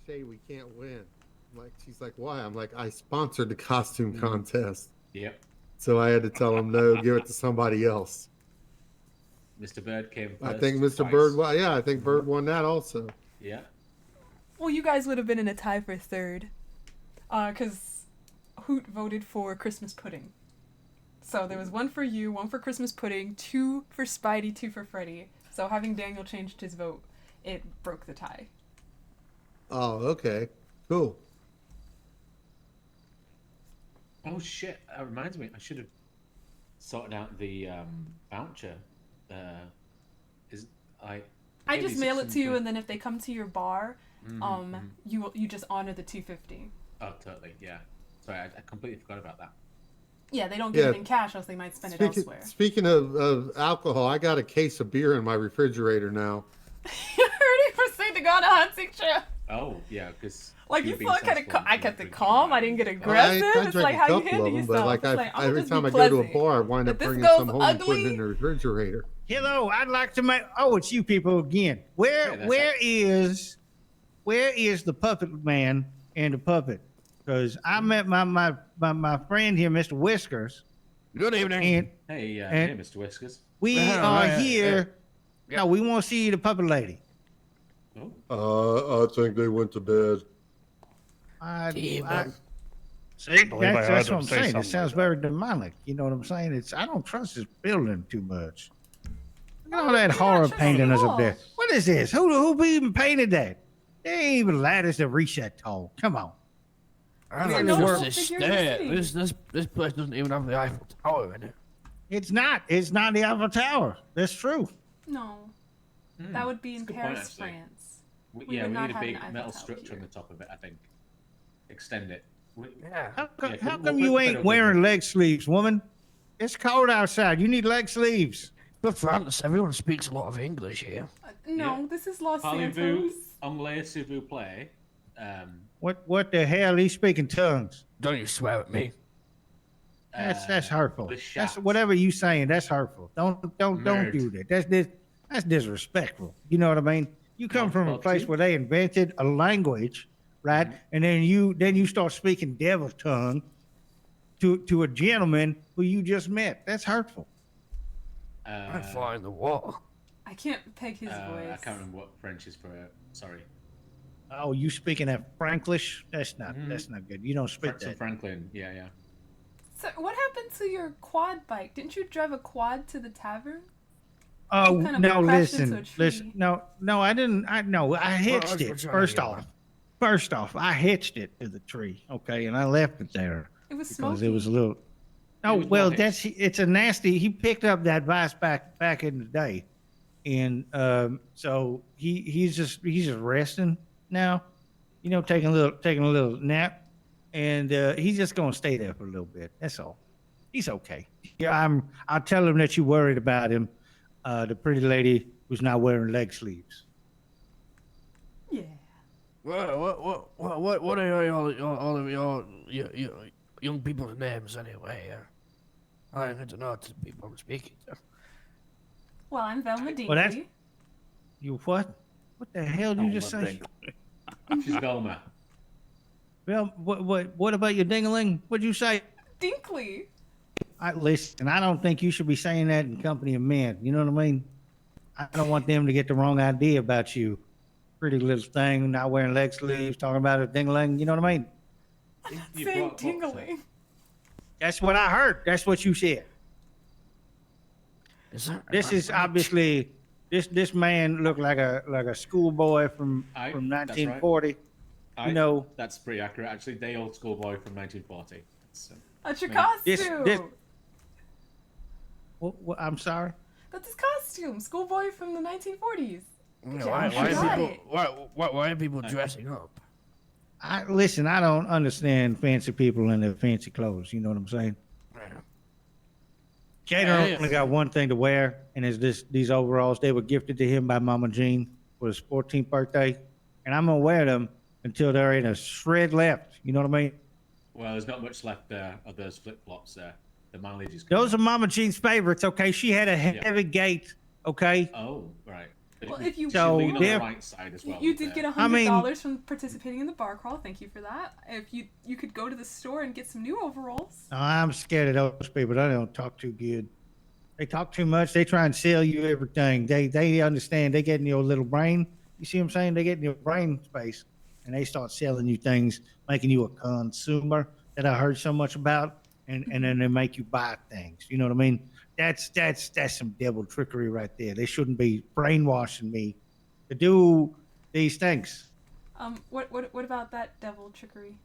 Shay, we can't win. I'm like, she's like, why? I'm like, I sponsored the costume contest. Yep. So I had to tell him no, give it to somebody else. Mr. Bird came first. I think Mr. twice. Bird, well, yeah, I think Bird won that also. Yeah. Well, you guys would have been in a tie for third. Because Hoot voted for Christmas pudding. So there was one for you, one for Christmas pudding, 2 for Spidey, 2 for Freddy. So having Daniel changed his vote, it broke the tie. Oh, okay. Cool. Oh shit! That reminds me. I should have sorted out the voucher. I just mail it to you, and then if they come to your bar, you just honor the $250. Oh, totally. Yeah. Sorry, I completely forgot about that. Yeah, they don't give it in cash, else they might spend it elsewhere. Speaking of alcohol, I got a case of beer in my refrigerator now. You heard him say to go on a hunting trip. Oh yeah, because like you thought I kept it calm. I didn't get aggressive. I it's like how you handle yourself. But like every time I go to a bar, I wind up bringing some home and putting it in the refrigerator. Hello, I'd like to make. Oh, it's you people again. Where is the puppet man and the puppet? Because I met my friend here, Mr. Whiskers. Good evening. And, hey, Mr. Whiskers. We are here. No, we want to see the puppet lady. I think they went to bed. See, that's what I'm saying. It sounds very demonic. You know what I'm saying? I don't trust this building too much. Look at all that horror painting us up there. What is this? Who even painted that? They ain't even ladders to reach that tall. Come on. I don't know this stat. This place doesn't even have the Eiffel Tower in it. It's not the Eiffel Tower. That's true. No. That would be in Paris, France. We need a big metal structure on the top of it, I think. Extend it. How come you ain't wearing leg sleeves, woman? It's cold outside. You need leg sleeves. But France, everyone speaks a lot of English here. No, this is Los Santos. Parlez-vous anglais, s'il vous plaît? What the hell? He's speaking tongues. Don't you swear at me. That's hurtful. That's whatever you saying. That's hurtful. Don't do that. That's disrespectful. You know what I mean? You come from a place where they invented a language, right? And then you start speaking devil tongue to a gentleman who you just met. That's hurtful. I find the wall. I can't peg his voice. I can't remember what French is for. Sorry. Oh, you speaking that Franklish? That's not good. You don't speak that. Franklin. Yeah. So what happened to your quad bike? Didn't you drive a quad to the tavern? Oh no! Listen. No, I didn't. I hitched it. First off, I hitched it to the tree. Okay, and I left it there. It was because smoky. it was a little. Oh well, it's a nasty. He picked up that vice back in the day, and so he's just resting now. You know, taking a little nap, and he's just gonna stay there for a little bit. That's all. He's okay. Yeah, I'll tell him that you worried about him. The pretty lady who's not wearing leg sleeves. Yeah. Well, what are all of your young people's names anyway? I need to know to the people I'm speaking to. Well, I'm Velma Dinkley. Well, you what? What the hell did you just say? She's Velma. Well, what about your dingaling? What'd you say? Dinkley. Listen, I don't think you should be saying that in company of men. You know what I mean? I don't want them to get the wrong idea about you. Pretty little thing, not wearing leg sleeves, talking about a ding-a-ling. You know what I mean? I'm not saying ding-a-ling. That's what I heard. That's what you said. This is obviously this man looked like a schoolboy from 1940. Right. You know, that's pretty accurate. Actually, day old schoolboy from 1940. That's your costume. What, I'm sorry? That's his costume. Schoolboy from the 1940s. Why are people dressing up? Listen, I don't understand fancy people in their fancy clothes. You know what I'm saying? Gator only got one thing to wear, and it's these overalls. They were gifted to him by Mama Jean for his 14th birthday, and I'm gonna wear them until there ain't a shred left. You know what I mean? Well, there's not much left of those flip-flops there. The mileage is Those are Mama Jean's favorites, okay? She had a heavy gait, okay? Oh, right. Well, if you So, lean on there- the right side as well. you with did the- get $100 from participating in the bar crawl. Thank you for that. If you could go to the store and get some new overalls. No, I'm scared of those people. They don't talk too good. They talk too much. They try and sell you everything. They understand. They get in your little brain. You see what I'm saying? They get in your brain space, and they start selling you things, making you a consumer that I heard so much about, and then they make you buy things. You know what I mean? That's some devil trickery right there. They shouldn't be brainwashing me to do these things. What about that devil trickery?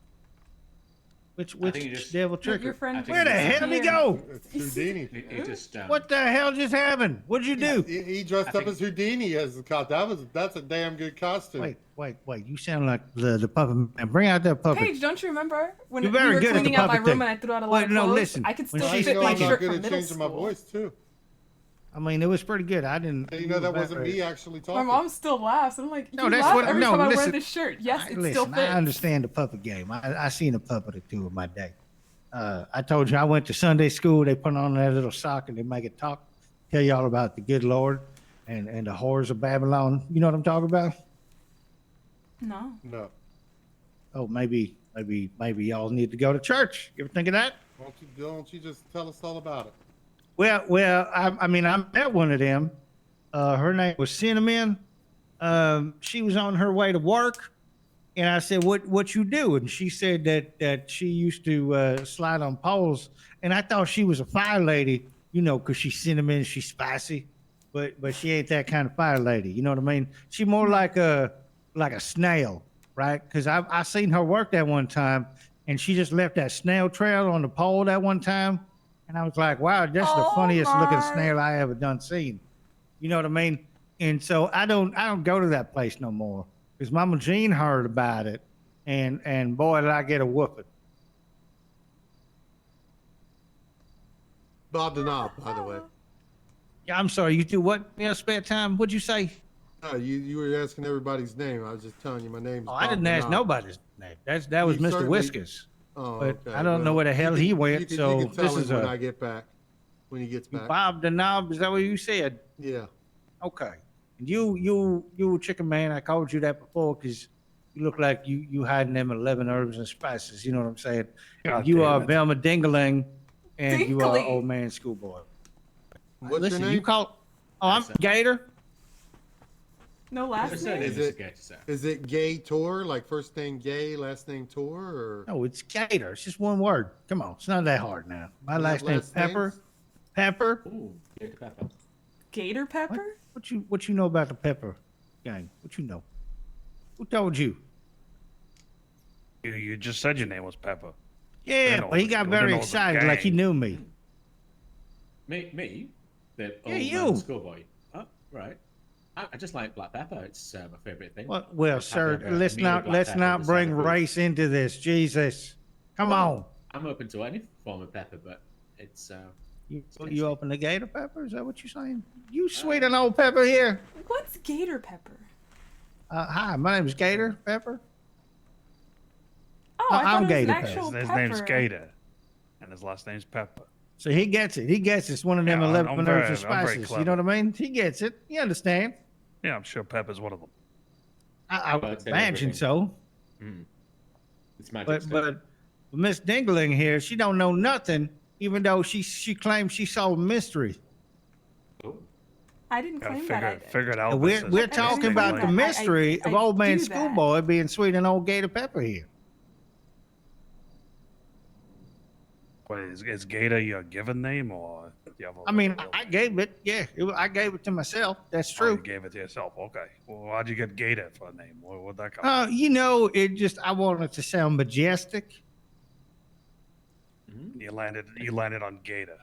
Which I think you just- devil Your trickery? friend. I think Where the it's- hell did he Here. go? It's Houdini. He just What the hell just happened? What'd you do? He dressed I up think- as Houdini as the cop. That's a damn good costume. Wait. You sound like the puppet man. Bring out that puppet. Paige, don't you remember when You're we very were good at the cleaning out my puppet room thing. and I threw out a lot Wait, of no, clothes? listen. I could When still Well, she's fit you know, my I'm not shirt good from at middle changing my school. voice too. I mean, it was pretty good. I didn't. And you know that wasn't evaporate. me actually My talking. mom still laughs. I'm like, No, you that's laugh what- every no, time I wear listen. this shirt. Yes, it Listen, still fits. I understand the puppet game. I seen a puppet or two in my day. I told you I went to Sunday school. They put on that little sock and they make it talk. Tell you all about the good Lord and the horrors of Babylon. You know what I'm talking about? No. No. Oh, maybe y'all need to go to church. You ever think of that? Don't you just tell us all about it? Well, I mean, I met one of them. Her name was Cinnamon. She was on her way to work, and I said, "What you do?" And she said that she used to slide on poles, and I thought she was a fire lady, you know, because she's cinnamon, she's spicy, but she ain't that kind of fire lady. You know what I mean? She more like a snail, right? Because I seen her work that one time, and she just left that snail trail on the pole that one time. And I was like, wow, that's the Oh funniest looking my. snail I ever done seen. You know what I mean? And so I don't go to that place no more because Mama Jean heard about it, and boy, did I get a whooping. Bob the Knob, by the way. Yeah, I'm sorry. You do what? Yeah, spare time. What'd you say? No, you were asking everybody's name. I was just telling you my name's Oh, Bob I didn't the ask Knob. nobody's name. That was You Mr. certainly- Whiskers. Oh, but okay. I don't know where the hell he went, so you can tell this him is when a- I get back. When he gets back. Bob the Knob. Is that what you said? Yeah. Okay. And you chicken man, I called you that before because you look like you hiding them 11 herbs and spices. You know what I'm saying? God You damn are it. Velma Dingaling, and you are Dingaling. old man schoolboy. What's Listen, your name? you call. Oh, I'm Yes, sir. Gator. No I last said name. Is Mr. it- Gator, sir. Is it Gay Tor? Like first name Gay, last name Tor, or No, it's Gator. It's just one word. Come on, it's not that hard now. My You have last name's last Pepper. names? Pepper. Ooh, Gator Pepper. Gator pepper? What you know about the Pepper gang? What you know? Who told you? You just said your name was Pepper. Yeah, know but he the- got I very know the excited, like he gang. knew me. Me? The Yeah, old you. man schoolboy. Oh, right. I just like black pepper. It's my favorite thing. Well, I've sir, had a let's meal with not black let's pepper not with a side bring of food. race into this. Jesus, come on. I'm open to any form of pepper, but it's You, tasty. you open the Gator Pepper? Is that what you're saying? You sweet and old Pepper here. What's gator pepper? Hi, my name is Gator Pepper. Oh, I I'm thought it was Gator an Pepper. actual His pepper. name's Gator, and his last name's Pepper. So he gets it. He gets it. It's one of them Yeah, 11 I'm herbs very- and I'm very spices. You clever. know what I mean? He gets it. He understands. Yeah, I'm sure Pepper's one of them. I But would it's imagine everything. so. it's magic. But stuff. Miss Dingling here, she don't know nothing, even though she claims she saw a mystery. Ooh. I didn't Gotta claim that. I did. figure it out. And we're talking about the I- mystery I of old man do that. schoolboy being sweet and old Gator Pepper here. What, is Gator your given name, or do you have a I mean, real I name? gave it. Yeah, I gave it to myself. That's Oh, you true. gave it to yourself. Okay. Well, why'd you get Gator for a name? Where'd that come? You know, it just I wanted to sound majestic. You landed on Gator.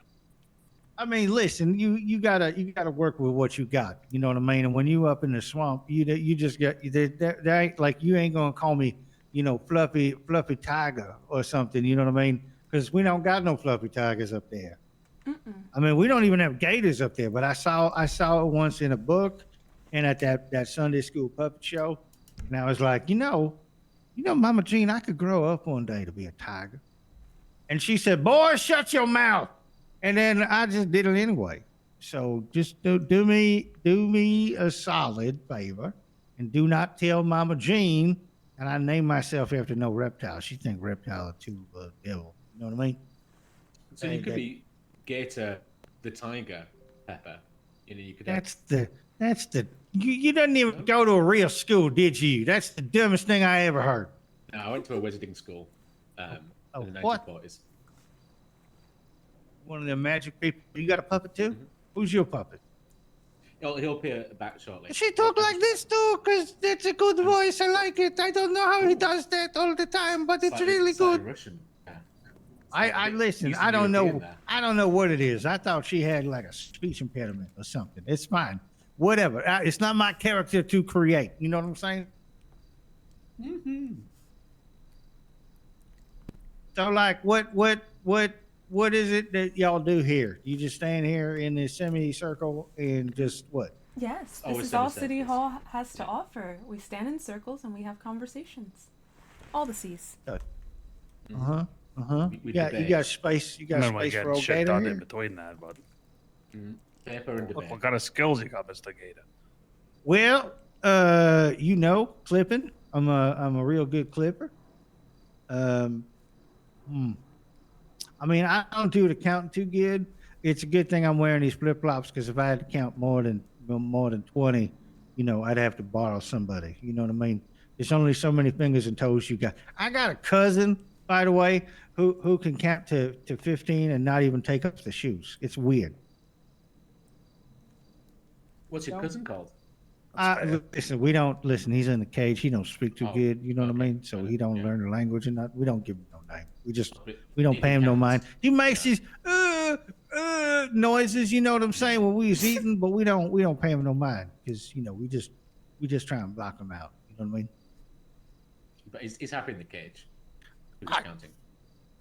I mean, listen, you gotta work with what you got. You know what I mean? And when you up in the swamp, you just got there ain't like you ain't gonna call me, you know, fluffy tiger or something. You know what I mean? Because we don't got no fluffy tigers up there. I mean, we don't even have gators up there. But I saw it once in a book, and at that Sunday school puppet show, and I was like, you know, Mama Jean, I could grow up one day to be a tiger. And she said, "Boy, shut your mouth." And then I just did it anyway. So just do me a solid favor, and do not tell Mama Jean. And I name myself after no reptile. She think reptile are too devil. You know what I mean? So you could be Gator the Tiger, Pepper. You know, you could. That's the you didn't even go to a real school, did you? That's the dumbest thing I ever heard. No, I went to a wizarding school Oh, in the what? 1940s. One of them magic people. You got a puppet too? Mhm. Who's your puppet? He'll appear back shortly. She talk like this too, cause that's a good voice. I like it. I don't know how he does that all the time, but it's really Slightly good. Russian. Yeah. I listen. Eastern I don't European know. there. I don't know what it is. I thought she had like a speech impediment or something. It's fine. Whatever. It's not my character to create. You know what I'm saying? Mm-hmm. So like, what is it that y'all do here? You just stand here in this semicircle and just what? Yes, Oh, this it's is all semi-circles. City Hall has to Yeah. offer. We stand in circles and we have conversations. All the C's. Uh huh. Uh huh. We You got debate. space. You got And then we space get for old shit Gator done in here? between that, but Paper and debate. what kind of skills you got, Mr. Gator? Well, clipping. I'm a real good clipper. I mean, I don't do the counting too good. It's a good thing I'm wearing these flip flops because if I had to count more than 20, I'd have to borrow somebody. You know what I mean? There's only so many fingers and toes you got. I got a cousin, by the way, who can count to 15 and not even take off the shoes. It's weird. What's your cousin called? Listen, we don't listen. He's in the cage. He don't speak too Oh, good. You know what I okay. mean? So he don't Yeah. learn the language and not. We don't give him no name. But We don't he pay him no counts. mind. He makes these noises. You know what I'm saying? When we was eating, but we don't pay him no mind because we just try and block him out. You know what I mean? But he's happy in the cage. He was counting.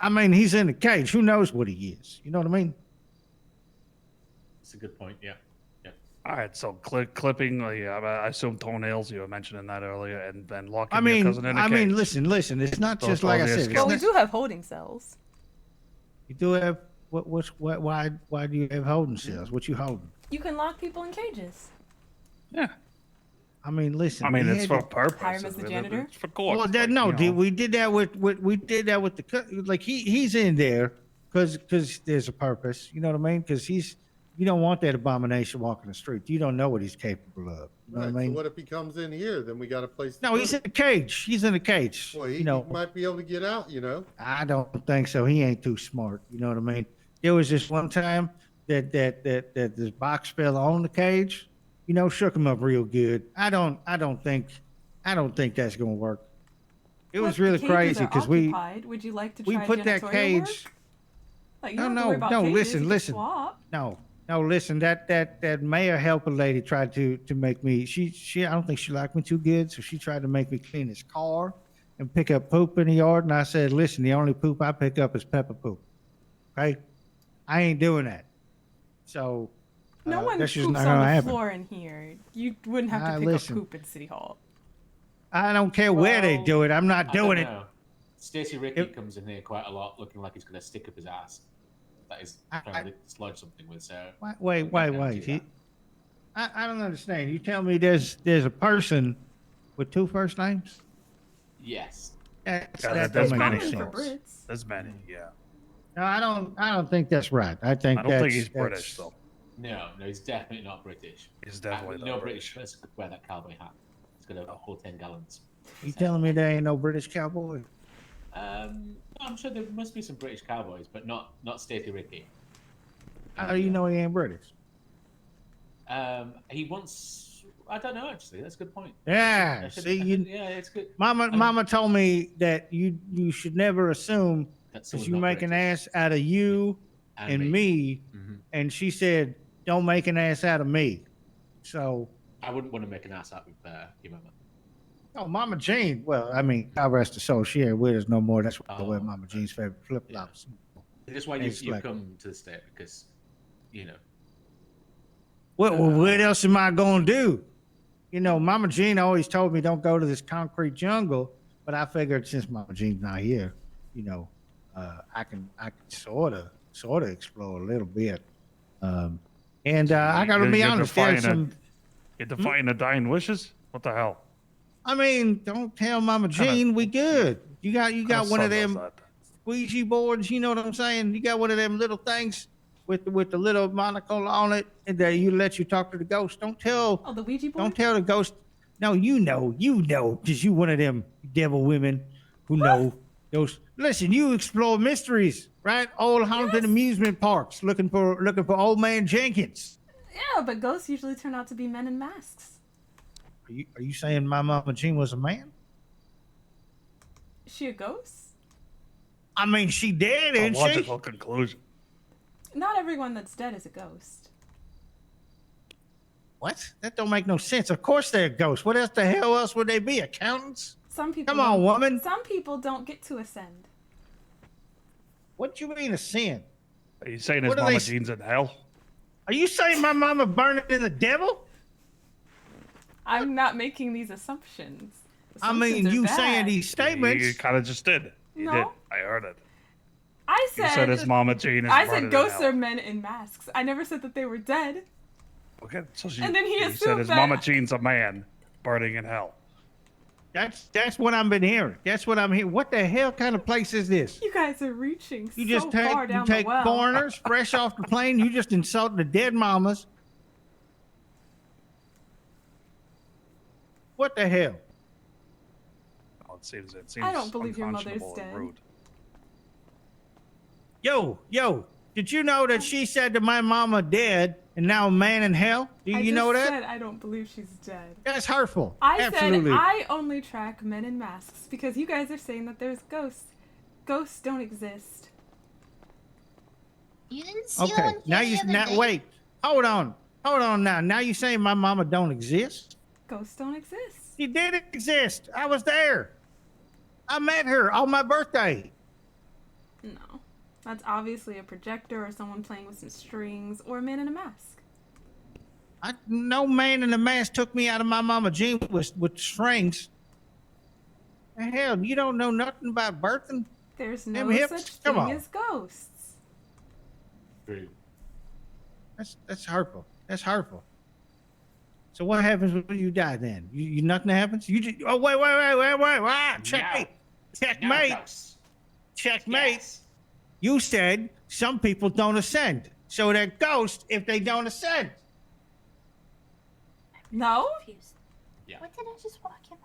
I mean, he's in the cage. Who knows what he is? You know what I mean? It's a good point. Yeah. Yeah. All right, so clipping, I assume toenails. You were mentioning that earlier, and then locking I your mean, cousin in a cage. listen. It's not Those just like I are said. the It's Well, we not, do have holding cells. you do have why do you have holding cells? What you holding? You can lock people in cages. Yeah, I mean, listen. I mean we it's had for to- purpose. Hire him as the janitor? It's for court. Well, we did that with the like he's in there because there's a purpose. You know what I mean? Because you don't want that abomination walking the street. You don't know what he's capable of. You know Right. what I So mean? what if he comes in here? Then we got a place. To No, put he's him. in a cage. He's in a cage. Well, he You know, might be able to get out. I don't think so. He ain't too smart. You know what I mean? There was this one time that this box fell on the cage. Shook him up real good. I don't think that's gonna work. It was What, the really cages crazy are because we occupied. Would you like to we try put that janitorial cage. work? Like, you No, don't have to no, worry about no, cages, listen, you can listen. swap. No, listen. That mayor helper lady tried to make me. She I don't think she liked me too good, so she tried to make me clean his car and pick up poop in the yard. And I said, listen, the only poop I pick up is pepper poop. Okay, I ain't doing that. So No one that's poops just not on gonna the happen. floor in here. You wouldn't have to pick listen. up poop in City Hall. I don't care where they Well, do it. I'm not I don't doing it. know. Stacey Ricky If- comes in here quite a lot, looking like he's going to stick up his ass. That is I- trying to dislodge something with. So Wait. I can't do He- that. I don't understand. You tell me there's a person with two first names? Yeah, That that don't does make make any Common sense. for sense. Brits. There's many. Yeah, No, I don't think that's right. I think I don't think he's British though. No, he's definitely not British. He's definitely no not British person could wear that cowboy hat. He's got a whole 10 gallons. You telling me there ain't no British cowboy? I'm sure there must be some British cowboys, but not Stacey Ricky. How do you know he ain't British? He wants. I don't know actually. That's a good point. Yeah. I should- See, you, yeah, it's good. Mama told me that you should never assume That's because you make an ass out of you and me, Hmm. and she said, "Don't make an ass out of me." So, I wouldn't want to make an ass out with your mama. oh, Mama Jean. Well, I mean, God rest her soul. She ain't with us no more. That's why I wear Oh, Mama Jean's favorite flip flops. That's why It's you've like- come to the state because, What else am I gonna do? Mama Jean always told me don't go to this concrete jungle, but I figured since Mama Jean's not here, I can sort of explore a little bit. And And I gotta be honest, there's some. You're defying the dying wishes? What the hell? I mean, don't tell Mama Jean we good. You got one of them squeegee boards. You know what I'm saying? You got one of them little things with the little monocle on it, and that you let you talk to the ghost. Don't tell. Oh, the Ouija board? Don't tell the ghost. No, you know, because you one of them devil women who know those. Listen, you explore mysteries, right? Old haunted amusement parks, looking for old man Jenkins. Yeah, but ghosts usually turn out to be men in masks. Are you saying my Mama Jean was a man? Is she a ghost? I mean, she dead, A isn't she? logical conclusion. Not everyone that's dead is a ghost. What? That don't make no sense. Of course they're ghosts. What else the hell else would they be? Accountants? Some people. Come on, don't- woman. Some people don't get to ascend. What you mean a sin? Are you saying his What do Mama they- Jean's in hell? Are you saying my mama burned in the devil? I'm not making these assumptions. I mean, Assumptions are you bad. saying these statements. You kind of just did. You No. did. I heard it. I You said his Mama Jean is I burning said in ghosts hell. are men in masks. I never said that they were dead. Okay, so And then he you said assumed his that- Mama Jean's a man burning in hell. That's what I've been hearing. That's what I'm hearing. What the hell kind of place is this? You guys are reaching You so just take far you down take the well. foreigners fresh off the plane. You just insult the dead mamas. What the hell? Oh, it seems I don't believe your mother's unconscionable and dead. rude. Yo, did you know that she said that my mama dead and now a man in hell? Do I you know just that? said I don't believe she's dead. That's hurtful. I Absolutely. said I only track men in masks because you guys are saying that there's ghosts. Ghosts don't exist. You didn't see the Okay, one now here you the other day? wait. Hold on now. Now you saying my mama don't exist? Ghosts don't exist. She did exist. I was there. I met her on my birthday. No. That's obviously a projector or someone playing with some strings or a man in a mask. No man in a mask took me out of my mama Jean with strings. The hell, you don't know nothing about birthing? There's Them no hips? such Come thing on. as ghosts. True. That's hurtful. That's hurtful. So what happens when you die then? You nothing happens? You just wait. Checkmate. Checkmate. No ghosts. Checkmate. Yes. You said some people don't ascend. So they're ghosts if they don't ascend. No? Confused. Yeah. What did I just walk in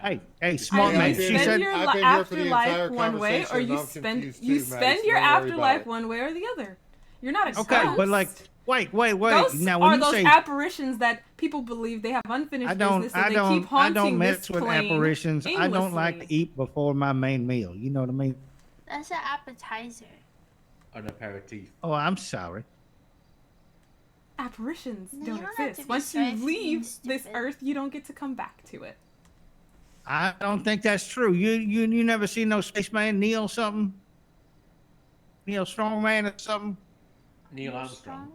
on? Hey, smart Either man. you been- She spend said your I've been here for the afterlife entire one way, or conversation, you I'm spend confused you too, spend Max. your Don't worry about afterlife it. one way or the other. You're not a okay, ghost. but like, wait. Ghosts Now when are you those say apparitions that people believe they have unfinished business and they keep I haunting don't mess this with plane apparitions. I don't like to aimlessly. eat before my main meal. You know what I mean? That's an appetizer. An aperitif. Oh, I'm sorry. Apparitions No, you don't don't have to exist. be Once you sorry for being leave this stupid. earth, you don't get to come back to it. I don't think that's true. You never seen no spaceman Neil something? Neil Strongman or something? Neil Armstrong.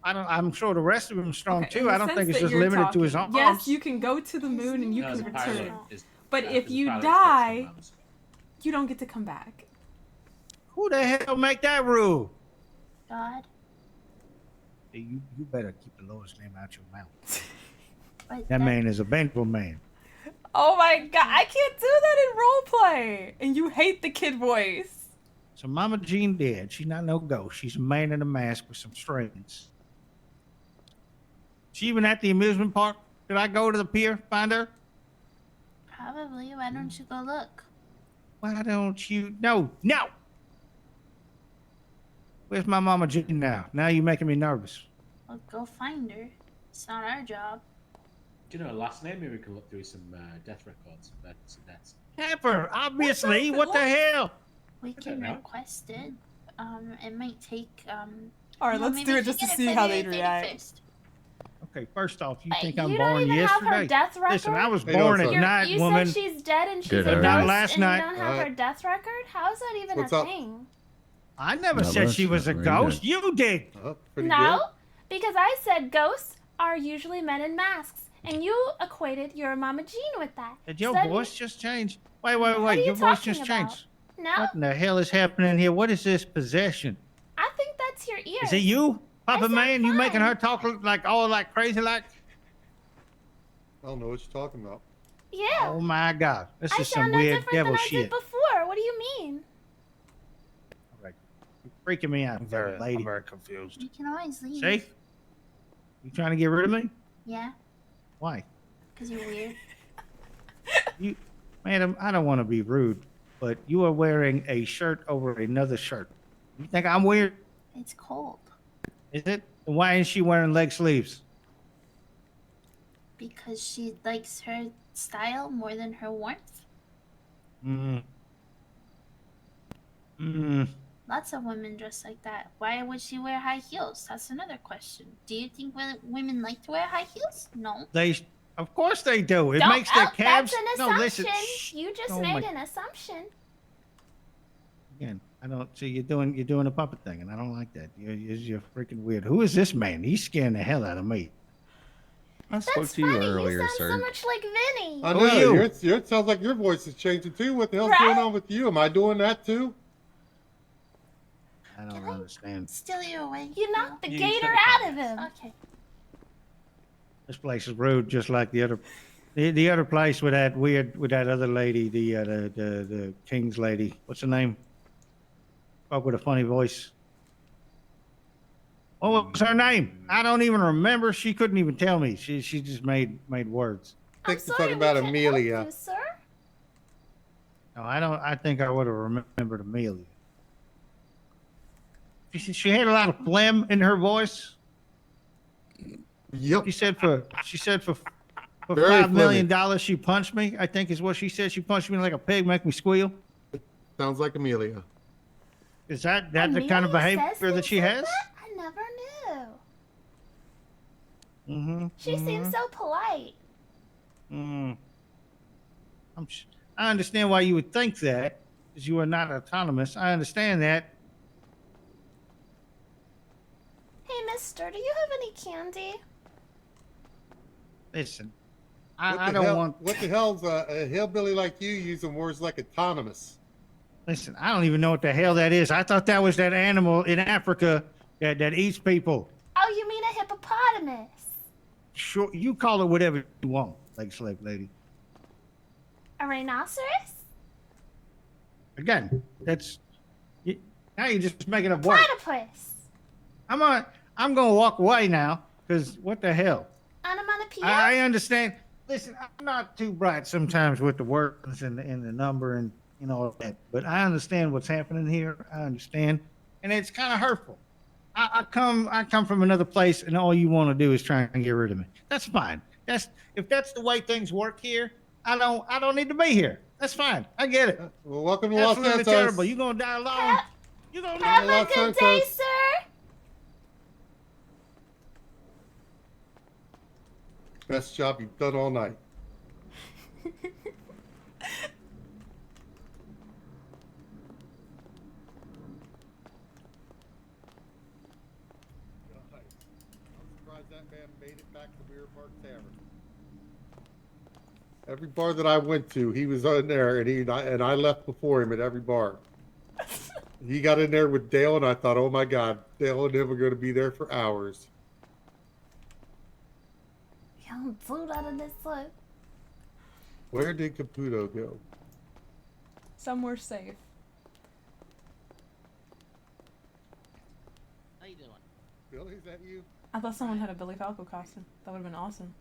I'm sure the rest of them are strong Okay, too. in I the don't think sense it's that just you're limited to his talking- arms. Yes, you can go to the moon and you No, can it's a pilot. return. Is- But if is a you pilot die, fixed on Mars. you don't get to come back. Who the hell make that rule? God. Hey, you better keep the Lord's name out your mouth. But That man is a vengeful man. Oh my god, I can't do that in roleplay! And you hate the kid voice. So Mama Jean dead. She's not no ghost. She's a man in a mask with some strings. She even at the amusement park? Did I go to the pier, find her? Probably. Why don't you go look? Why don't you? No. Where's my Mama Jean now? Now you're making me nervous. Well, go find her. It's not our job. Do you know her last name? Maybe we can look through some death records. That's Heifer, obviously. What What the hell? We don't can know. request it. It might take Alright, you know, let's maybe do we it should just to get see for how the they'd react. 31st. Okay, first off, you Wait, think I'm you don't born even have her yesterday? death Listen, I record? was Hey, born what's at up? night, You woman. said she's dead and she's Good, a how ghost, are you? Not last and night. you don't have Alright. her death record? How is that even What's a up? thing? I never No, said that's she was a very ghost. good. You did. Oh, pretty No, because I said ghosts are usually men in masks, and you equated your Mama Jean with that. Did your So that- voice just change? Wait. are you Your voice talking just about? changed. No, What in the hell is happening here? What is this possession? I think that's your ear. Is it you? Papa said Man, you making fine. her talk like all like crazy like? I don't know what you're talking about. Yeah. Oh my God, this I is some sound no weird different devil than I shit. did before. What do you mean? You're freaking me out, I'm very, lady. I'm very confused. You can always leave. See? You trying to get rid of me? Yeah, Why? because you're weird. You, madam, I don't want to be rude, but you are wearing a shirt over another shirt. You think I'm weird? It's cold Is it? Why isn't she wearing leg sleeves? because she likes her style more than her warmth. Mm. Mm. Lots of women dress like that. Why would she wear high heels? That's another question. Do you think women like to wear high heels? No. Of course they do. It Don't, makes their calves. That's an No, assumption. listen. Shh. You just Oh made my- an assumption. Again, I don't see you're doing a puppet thing, and I don't like that. You're freaking weird. Who is this man? He's scaring the hell out of me. I spoke That's to you funny. earlier, you sound sir. so much like Vinny. I Who know. are you? It sounds like your voice is changing too. What the hell's Right? going on with you? Am I doing that too? I don't understand. Steal you away. You knocked the You gator said out it. of him. Okay. This place is rude, just like the other, the other place with that other lady, the King's lady. What's her name? Spoke with a funny voice. What was her name? I don't even remember. She couldn't even tell me. She just made words. I think I'm you're sorry talking we about can't Amelia. help you, sir. No, I don't. I think I would have remembered Amelia. She had a lot of phlegm in her voice. Yep. She said for Very $5 million she punched me. I think is what she said. She punched me like a pig, make me squeal. Sounds like Amelia. Is that the kind of Amelia behavior says that things she like has? that? I never knew. Mm-hmm. She seems so polite. Mm. I understand why you would think that, because you are not autonomous. I understand that. Hey, mister, do you have any candy? Listen, What I the don't hell- want. What the hell's a hillbilly like you using words like autonomous? Listen, I don't even know what the hell that is. I thought that was that animal in Africa that eats people. Oh, you mean a hippopotamus? Sure, you call it whatever you want, like slave lady. A rhinoceros? Again, now you're just making up words. Platypus? I'm gonna walk away now, because what the hell? Onomatopoeia? I understand. Listen, I'm not too bright sometimes with the words and the number and all that, but I understand what's happening here. I understand, and it's kind of hurtful. I come from another place, and all you want to do is try and get rid of me. That's fine. If that's the way things work here, I don't need to be here. That's fine. I get it. Well, welcome to Los Absolutely Santos. terrible. You gonna die alone? You gonna die? Have a Los good Santos. day, sir. Best job you've done all night. I'm surprised that man made it back to Weir Park Tavern. Every bar that I went to, he was in there, and I left before him at every bar. He got in there with Dale, and I thought, oh my God, Dale and him are going to be there for hours. Young food out of this look. Where did Caputo go? Somewhere safe. How you doing? Billy, is that you? I thought someone had a Billy Falco costume. That would have been awesome.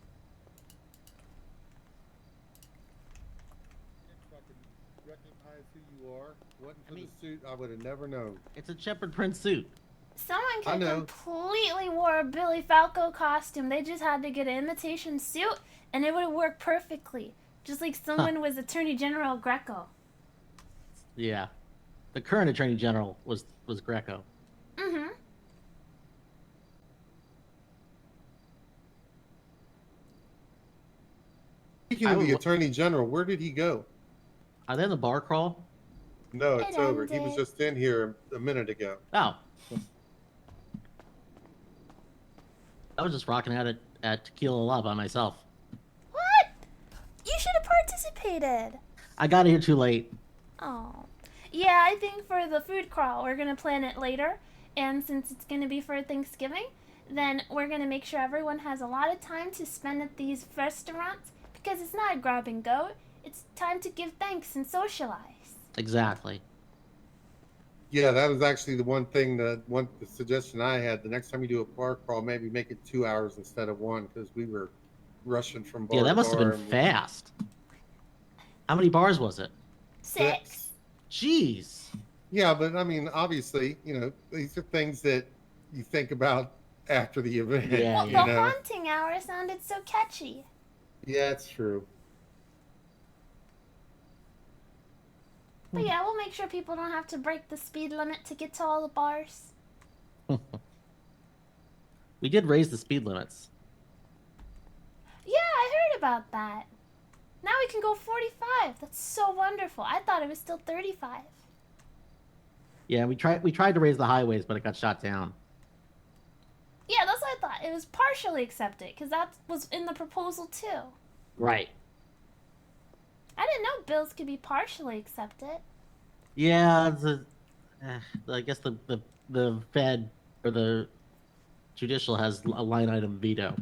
If I could recognize who you are, wasn't for I mean- the suit, I would have never known. It's a shepherd print suit. Someone I could know. completely wore a Billy Falco costume. They just had to get an imitation suit, and it would have worked perfectly. Just like someone was Attorney General Greco. Yeah. The current attorney general was Greco. Mm-hmm. Speaking I of the would- Attorney General, where did he go? Are they in the bar crawl? No, it's It over. He was ended. just in here a minute ago. Oh. I was just rocking at it at Tequila La by myself. What? You should have participated. I got here too late. Oh. Yeah, I think for the food crawl, we're gonna plan it later. And since it's going to be for Thanksgiving, then we're going to make sure everyone has a lot of time to spend at these restaurants because it's not a grab and go. It's time to give thanks and socialize. Exactly. Yeah, that was actually the one thing the suggestion I had. The next time you do a bar crawl, maybe make it 2 hours instead of one because we were rushing from bar Yeah, to that must have bar been and fast. How many bars was it? 6. Jeez. Yeah, but I mean, obviously, these are things that you think about after the event. Yeah, Well, you the know? haunting hour sounded so catchy. Yeah, it's true. But yeah, we'll make sure people don't have to break the speed limit to get to all the bars. We did raise the speed limits. Yeah, I heard about that. Now we can go 45. That's so wonderful. I thought it was still 35. Yeah, we tried to raise the highways, but it got shot down. Yeah, that's what I thought. It was partially accepted because that was in the proposal too. Right. I didn't know bills could be partially accepted. Yeah, I guess the Fed or the judicial has a line item veto.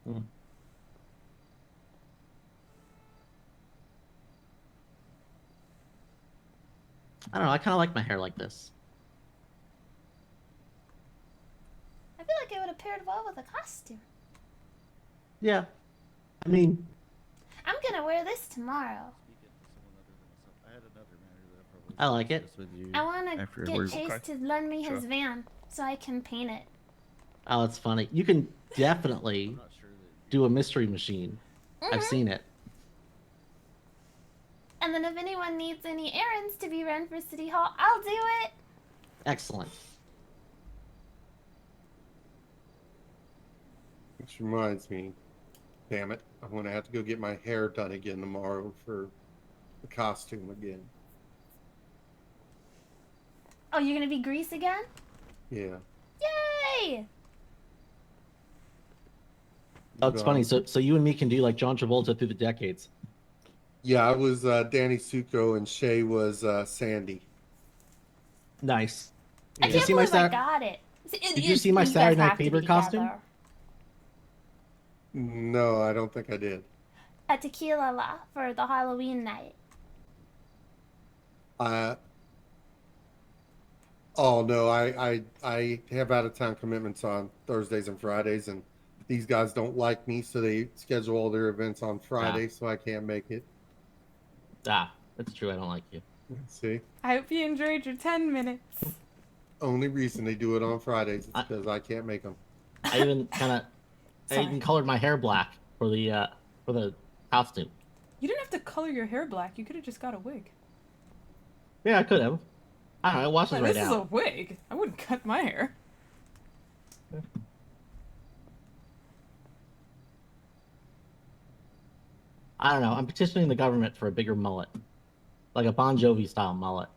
Hmm. I don't know. I kind of like my hair like this. I feel like it would have paired well with a costume. Yeah. I mean, I'm gonna wear this tomorrow. I like it. I wanna get Chase to lend me his van so I can paint it. Oh, it's funny. You can definitely do a mystery machine. I've seen it. And then if anyone needs any errands to be run for City Hall, I'll do it. Excellent. Which reminds me, damn it, I'm gonna have to go get my hair done again tomorrow for the costume again. Oh, you're gonna be Grease again? Yeah. Yay! Oh, it's funny. So you and me can do like John Travolta through the decades. Yeah, I was Danny Succo and Shay was Sandy. Nice. I Did you can't see my believe I Sat- got it. Did you see my Saturday Night Fever costume? No, I don't think I did. A tequila la for the Halloween night. Oh no, I have out of town commitments on Thursdays and Fridays, and these guys don't like me, so they schedule all their events on Friday, so I can't make it. Ah, that's true. I don't like you. See, I hope you enjoyed your 10 minutes. only reason they do it on Fridays is because I can't make them. I even I even colored my hair black for the costume. You didn't have to color your hair black. You could have just got a wig. Yeah, I could have. I don't know. It washes But right this is a out. wig. I wouldn't cut my hair. I don't know. I'm petitioning the government for a bigger mullet, like a Bon Jovi style mullet.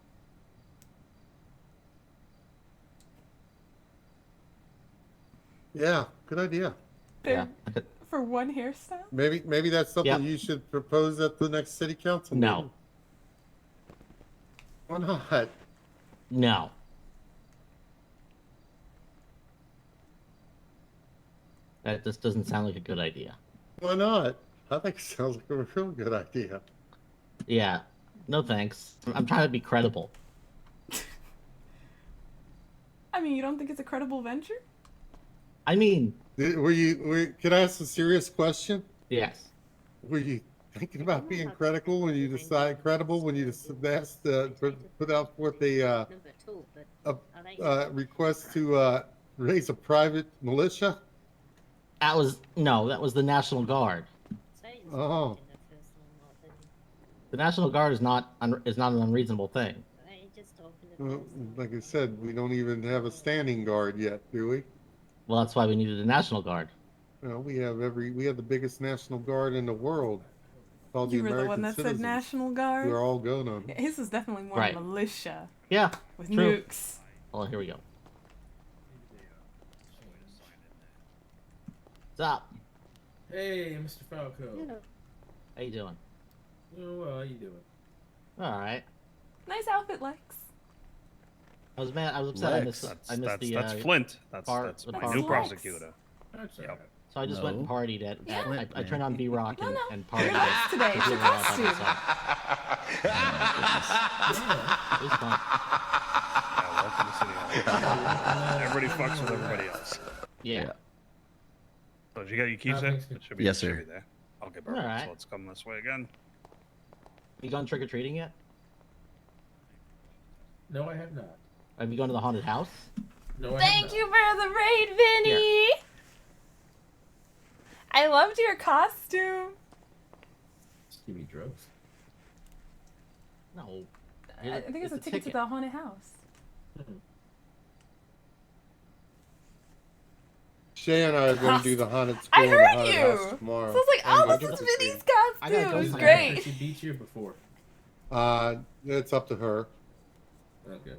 Yeah, good idea. Yeah. For one hairstyle? Maybe that's something Yep. you should propose at the next city council No. meeting. Why not? No. That just doesn't sound like a good idea. Why not? I think it sounds like a real good idea. Yeah. No thanks. I'm trying to be credible. I mean, you don't think it's a credible venture? I mean, Can I ask a serious question? yes. Were you thinking about being credible when you decide asked put out forth a request to raise a private militia? That was the National Guard. Oh, The National Guard is not an unreasonable thing. well, like I said, we don't even have a standing guard yet, do we? Well, that's why we needed a National Guard. No, we have the biggest national guard in the world. Called You the were American the one that citizens. said National Guard. We're all going on. Yeah, his is definitely more Right. militia Yeah. with True. nukes. Well, here we go. What's up? Hey, Mr. Falco. How you doing? Doing well. How you doing? All right. Nice outfit, Lex. I was mad. I was upset. I Lex, missed. I missed the. that's Flint. That's the my part- new Lex. prosecutor. That's Yep. alright. So I just went and No. partied at. Yeah. I turned on B-Rock No, and, no. and You're partied. Lex today. It's your Completely all by costume. myself. Yeah. It was fun. Yeah, welcome to City Hall. Everybody fucks with everybody else. Yeah. So you got your keepsake? It should be, Yes, it should sir. be there. Okay, perfect. Alright. So let's come this way again. You gone trick or treating yet? No, I have not. Have you gone to the haunted house? No, I Thank have you for the raid, Vinny. I loved your costume. Just give me drugs. No. I think it's a ticket to the haunted house. Shay and I are going to do the haunted school I and the heard haunted you. house tomorrow. So I was like, I'm oh, going this is to Vinny's I gotta costume. go It was somewhere. great. She beat you before. It's up to her. Okay.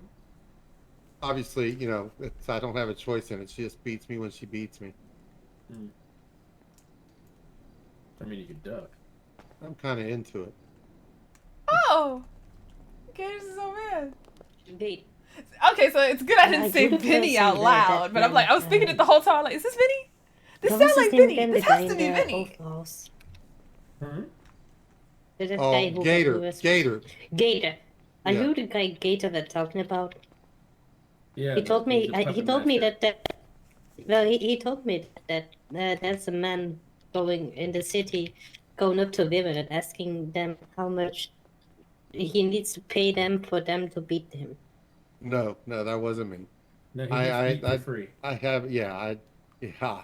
Obviously, you know, I don't have a choice in it. She just beats me when she beats me. I mean, you could duck. I'm kind of into it. Oh, Gators is so mad. Wait, Okay, so it's good I didn't I say do the Vinny person out that- loud, but I'm like, I was thinking it the whole time. Like, is this Vinny? This what sounds was like his name Vinny. again, This the guy has to in be the Vinny. old house? Hmm? There's this guy Oh, who Gator. was Gator. Gator. Are Yeah. you the guy Gator they're talking about? Yeah. He told me. the He puppet told me master. that. Well, he told me that there's a man going in the city, going up to women and asking them how much he needs to pay them for them to beat him. No, that wasn't me. No, he I- just I- beat I- for free.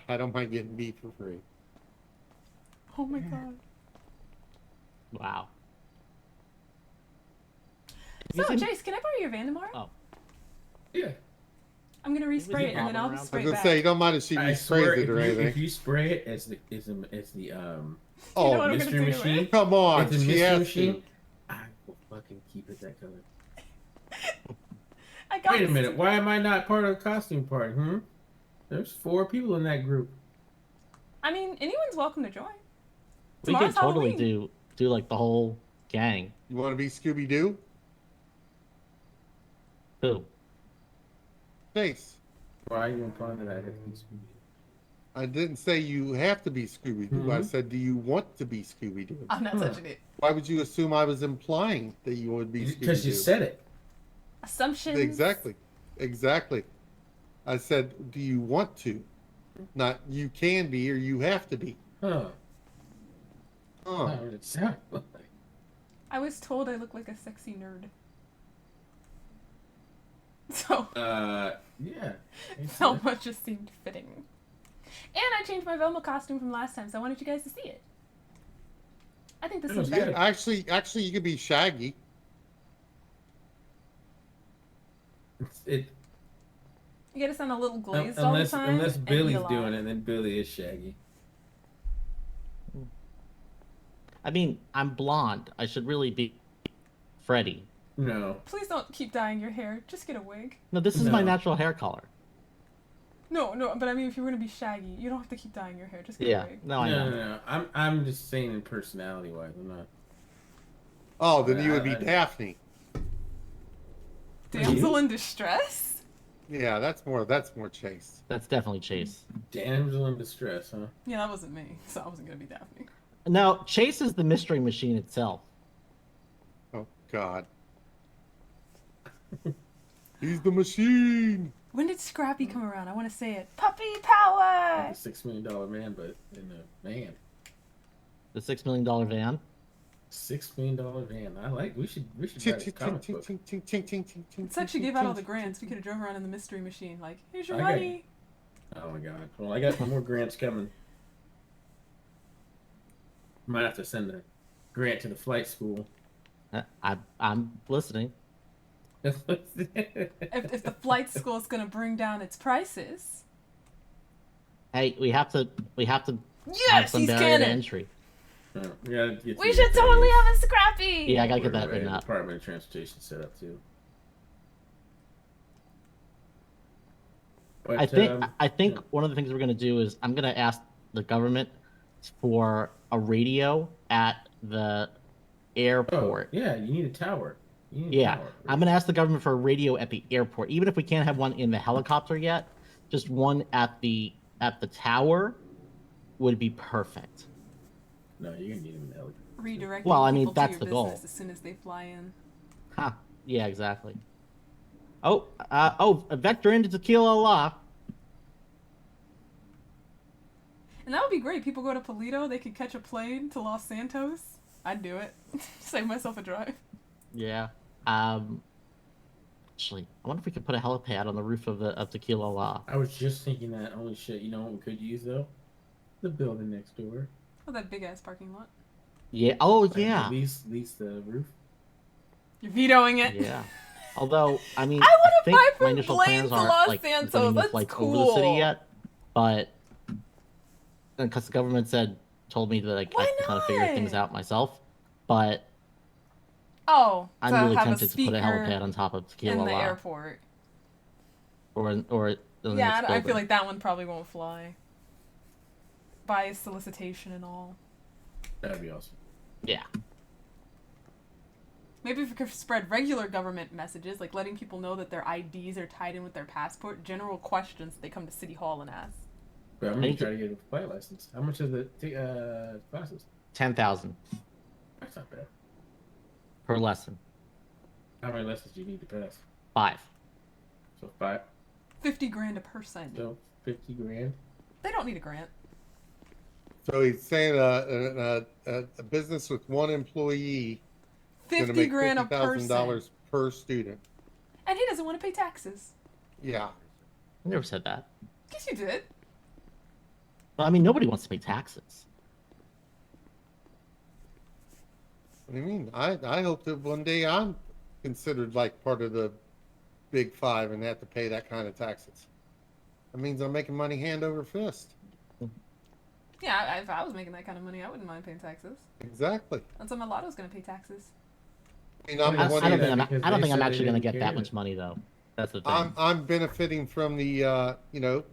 I don't mind getting beat for free. Oh my god. Wow. So, He's in- Jace, can I borrow your van tomorrow? Oh. Yeah. I'm gonna Was he respray it and then bobbing I'll around? just I spray was it gonna back. say, you don't mind if she I sprays swear, it or if anything. you spray it as the You know Oh, what I'm gonna mystery do machine, anyway? come on, if the she mystery has machine, to. I will fucking keep it that color. I got Wait a this. minute, why am I not part of the costume party? There's 4 people in that group. I mean, anyone's welcome to join. We Tomorrow's could totally Halloween. do like the whole gang. You want to be Scooby Doo? Who? Chase. Why are you implying that I have to be Scooby? I didn't say you have to be Scooby Doo. I Mhm. said, do you want to be Scooby Doo? I'm not touching it. Why would you assume I was implying that you would be Scooby Because you Doo? said it. Assumptions. Exactly. I said, do you want to? Not you can be or you have to be. Huh. Huh. Not what it sounded like. I was told I look like a sexy nerd. So, Yeah. so much just seemed fitting. And I changed my Velma costume from last time, so I wanted you guys to see it. I think this That is was better. good. Actually, you could be Shaggy. It, You gotta sound a little glazed all the unless time. unless and Billy's eagle-eyed. doing it, then Billy is Shaggy. I mean, I'm blonde. I should really be Freddy. No. Please don't keep dyeing your hair. Just get a wig. No, this is my No. natural hair color. No, but I mean, if you were gonna be Shaggy, you don't have to keep dyeing your hair. Just get Yeah. a wig. No, I No, know. no, no. I'm just saying in personality wise. I'm not. Oh, then you would be I- Daphne. Damsel in distress? Yeah, that's more Chase. That's definitely Chase. Damsel in distress, huh? Yeah, that wasn't me, so I wasn't gonna be Daphne. No, Chase is the mystery machine itself. Oh God. He's the machine. When did Scrappy come around? I want to say it. Puppy power! Like a $6 million man, but in a van. The $6 million van. $6 million van. We should write a comic book. It sucks she gave out all the grants. We could have drove around in the mystery machine, like, here's your I got- money. Oh my god. Well, I got more grants coming. Might have to send a grant to the flight school. I'm listening. If the flight school is gonna bring down its prices. Hey, we have to have Yes, some he's barrier to canon. entry. We should totally have a Scrappy. Yeah, I gotta get that written up. Department of Transportation set up too. But, I think yeah. one of the things we're gonna do is I'm gonna ask the government for a radio at the airport. Yeah, you need a tower. You need a Yeah, tower. I'm gonna ask the government for a radio at the airport, even if we can't have one in the helicopter yet. Just one at the tower would be perfect. No, you're gonna need them in the helicopter. Redirecting Well, I mean, people to that's your the goal. business as soon as they fly in. Huh? Yeah, exactly. Oh, a vector into Tequila La. And that would be great. People go to Polito, they could catch a plane to Los Santos. I'd do it. Save myself a drive. Yeah. Actually, I wonder if we could put a helipad on the roof of Tequila La. I was just thinking that. Holy shit! You know what we could use though? The building next door. Oh, that big ass parking lot. Yeah. Oh, Like, yeah. Lease the roof. You're vetoing it. Yeah. Although, I mean, I wanna think fly my from initial Blaine plans to aren't Los like Santos. putting That's flights over the city cool. yet, but because the government told me that like I Why can kind of figure things not? out myself, but Oh, I'm to really have tempted a to put a speaker helipad on top of in Tequila the La, airport. or the Yeah, next I feel building. like that one probably won't fly. By solicitation and all. That'd be awesome. Yeah. Maybe if we could spread regular government messages, like letting people know that their IDs are tied in with their passport, general questions that they come to City Hall and ask. But I'm I gonna need to- try to get a flight license. How much are the classes? 10,000 That's not bad. per lesson. How many lessons do you need to pass? 5. So 5. 50 grand a person. So 50 grand. They don't need a grant. So he's saying a business with one employee is going to 50 make grand a person. $50,000 per student. And he doesn't want to pay taxes. Yeah. I never said that. Yes, you did. Well, I mean, nobody wants to pay taxes. What do you mean? I hope that one day I'm considered like part of the big five and have to pay that kind of taxes. That means I'm making money hand over fist. Yeah, if I was making that kind of money, I wouldn't mind paying taxes. Exactly. That's why Mulatto's going to pay taxes. I mean, I'm I, the one I don't that- think I'm. because I don't they think I'm said they actually going to didn't get that care. much money though. That's the thing. I'm benefiting from the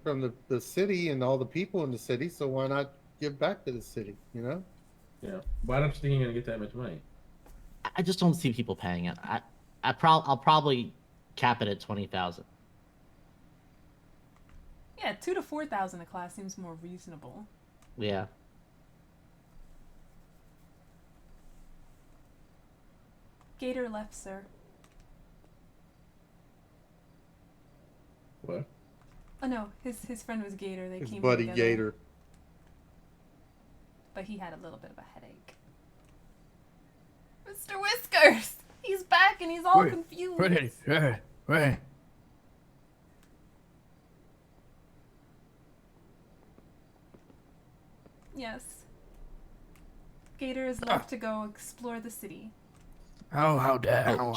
from the city and all the people in the city, so why not give back to the city, you know? Yeah. Why don't you think you're gonna get that much money? I just don't see people paying it. I'll probably cap it at 20,000. Yeah, 2,000 to 4,000 a class seems more reasonable. Yeah. Gator left, sir. What? Oh no, his friend was Gator. They His came buddy together, Gator. but he had a little bit of a headache. Mr. Whiskers, he's back and he's all Wait, confused. Right. Yes. Gator is left to go explore the city. How dare? Oh,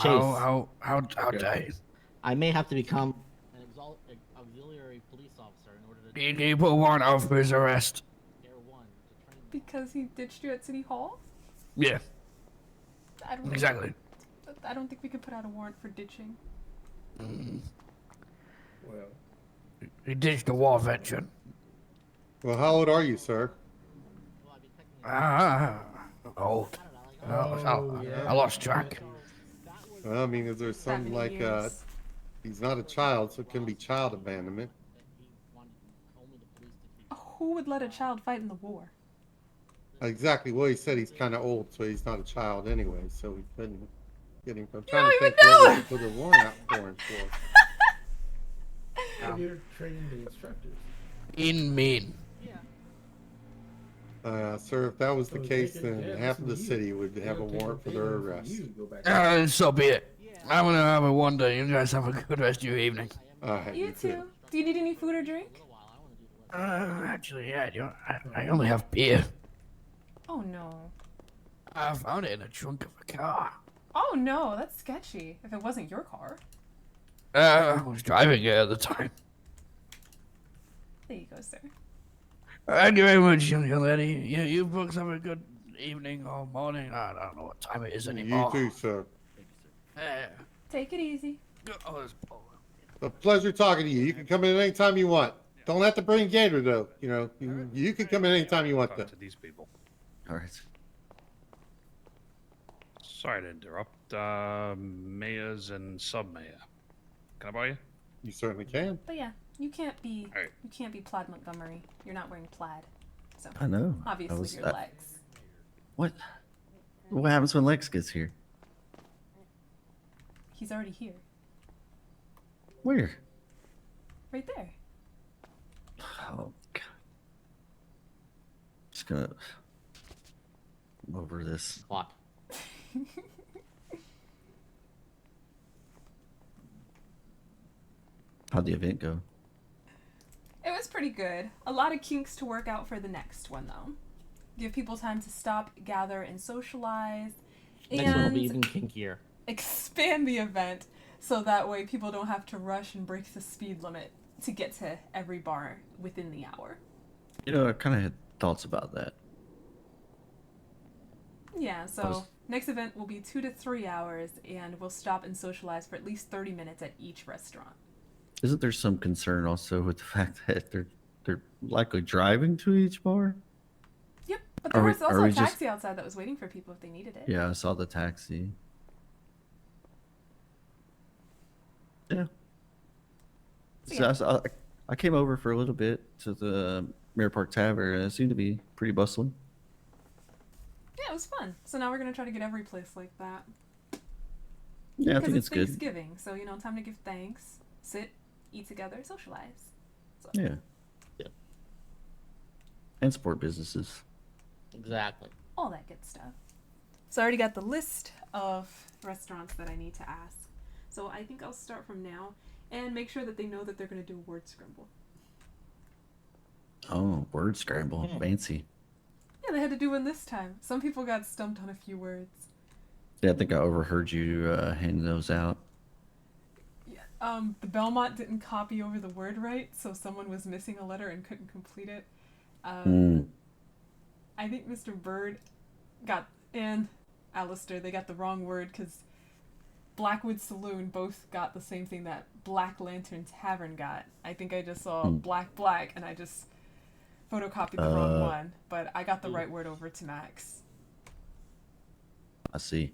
How Okay. dare you? I may have to become an auxiliary police officer in order to You put warrant out for his arrest. Air 1 to train. Because he ditched you at City Hall? Yeah, I don't exactly. I don't think we could put out a warrant for ditching. Well, He ditched the war veteran. Well, how old are you, sir? Well, I mean, technically, Old. I don't know, like, I lost track. Well, I mean, is there some 70 like years. he's not a child, so it can be child abandonment. that he wanted only the police to keep. Who would let a child fight in the war? Exactly. Well, he said he's kind of old, so he's not a child anyway, so we couldn't get him. I'm don't trying to even think know what we him. could put a warrant out for him for. you're training the instructors. In mean. Sir, if that was the So case, they can- then yeah, half of the listen to city would have a They'll take warrant for a their payment from arrest. you to go back. So be it. I'm gonna have a wonder. You guys have a good rest of your evening. All right, You too. Do you need any food or drink? Actually, yeah. I only have beer. Oh no. I found it in the trunk of a car. Oh no, that's sketchy. If it wasn't your car. I was driving it at the time. There you go, sir. Thank you very much, young lady. You folks have a good evening or morning. I don't know what time it is You anymore. too, sir. Take it easy. Oh, there's Paul. A pleasure talking to you. You can come in anytime you want. Don't have to bring Gator though. You know, you can come in anytime you want Talk though. to these people. All right. Sorry to interrupt. Mayors and sub-mayor. Can I buy you? You certainly can. But yeah, you can't be Alright. you can't be Plaid Montgomery. You're not wearing plaid. So I know. obviously you're Lex. What? What happens when Lex gets here? He's already here. Where? Right there. Oh, God. Just gonna. I'm over this. What? How'd the event go? It was pretty good. A lot of kinks to work out for the next one though. Give people time to stop, gather, and socialize. Next one will be And even kinkier. expand the event so that way people don't have to rush and break the speed limit to get to every bar within the hour. You know, I kind of had thoughts about that. Yeah, so was- next event will be 2 to 3 hours and we'll stop and socialize for at least 30 minutes at each restaurant. Isn't there some concern also with the fact that they're likely driving to each bar? Yep, but there Are we- was are also we a just- taxi outside that was waiting for people if they needed it. Yeah, I saw the taxi. Yeah. Yeah. So I came over for a little bit to the Mirror Park Tavern, and it seemed to be pretty bustling. Yeah, it was fun. So now we're gonna try to get every place like that. Yeah, I Because think it's it's good. Thanksgiving, so you know, time to give thanks, sit, eat together, socialize. So, Yeah. Yeah. And support businesses. Exactly. all that good stuff. So I already got the list of restaurants that I need to ask. So I think I'll start from now and make sure that they know that they're gonna do a word scramble. Oh, word scramble. Fancy. Yeah, they had to do one this time. Some people got stumped on a few words. Yeah, I think I overheard you handing those out. Yeah, the Belmont didn't copy over the word right, so someone was missing a letter and couldn't complete it. I think Mr. Bird and Alistair, they got the wrong word because Blackwood Saloon both got the same thing that Black Lantern Tavern got. I think I just saw black and I just photocopied the wrong one, but I got the right word over to Max. I see.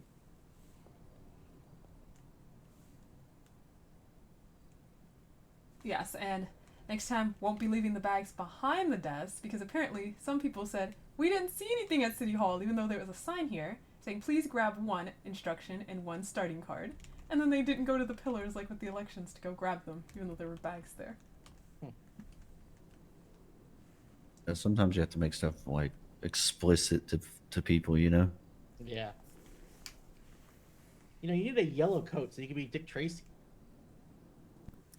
Yes, and next time won't be leaving the bags behind the desk because apparently some people said we didn't see anything at City Hall even though there was a sign here saying please grab one instruction and one starting card. And then they didn't go to the pillars like with the elections to go grab them even though there were bags there. Yeah, sometimes you have to make stuff like explicit to people, you know? Yeah. You know, you need a yellow coat so you can be Dick Tracy.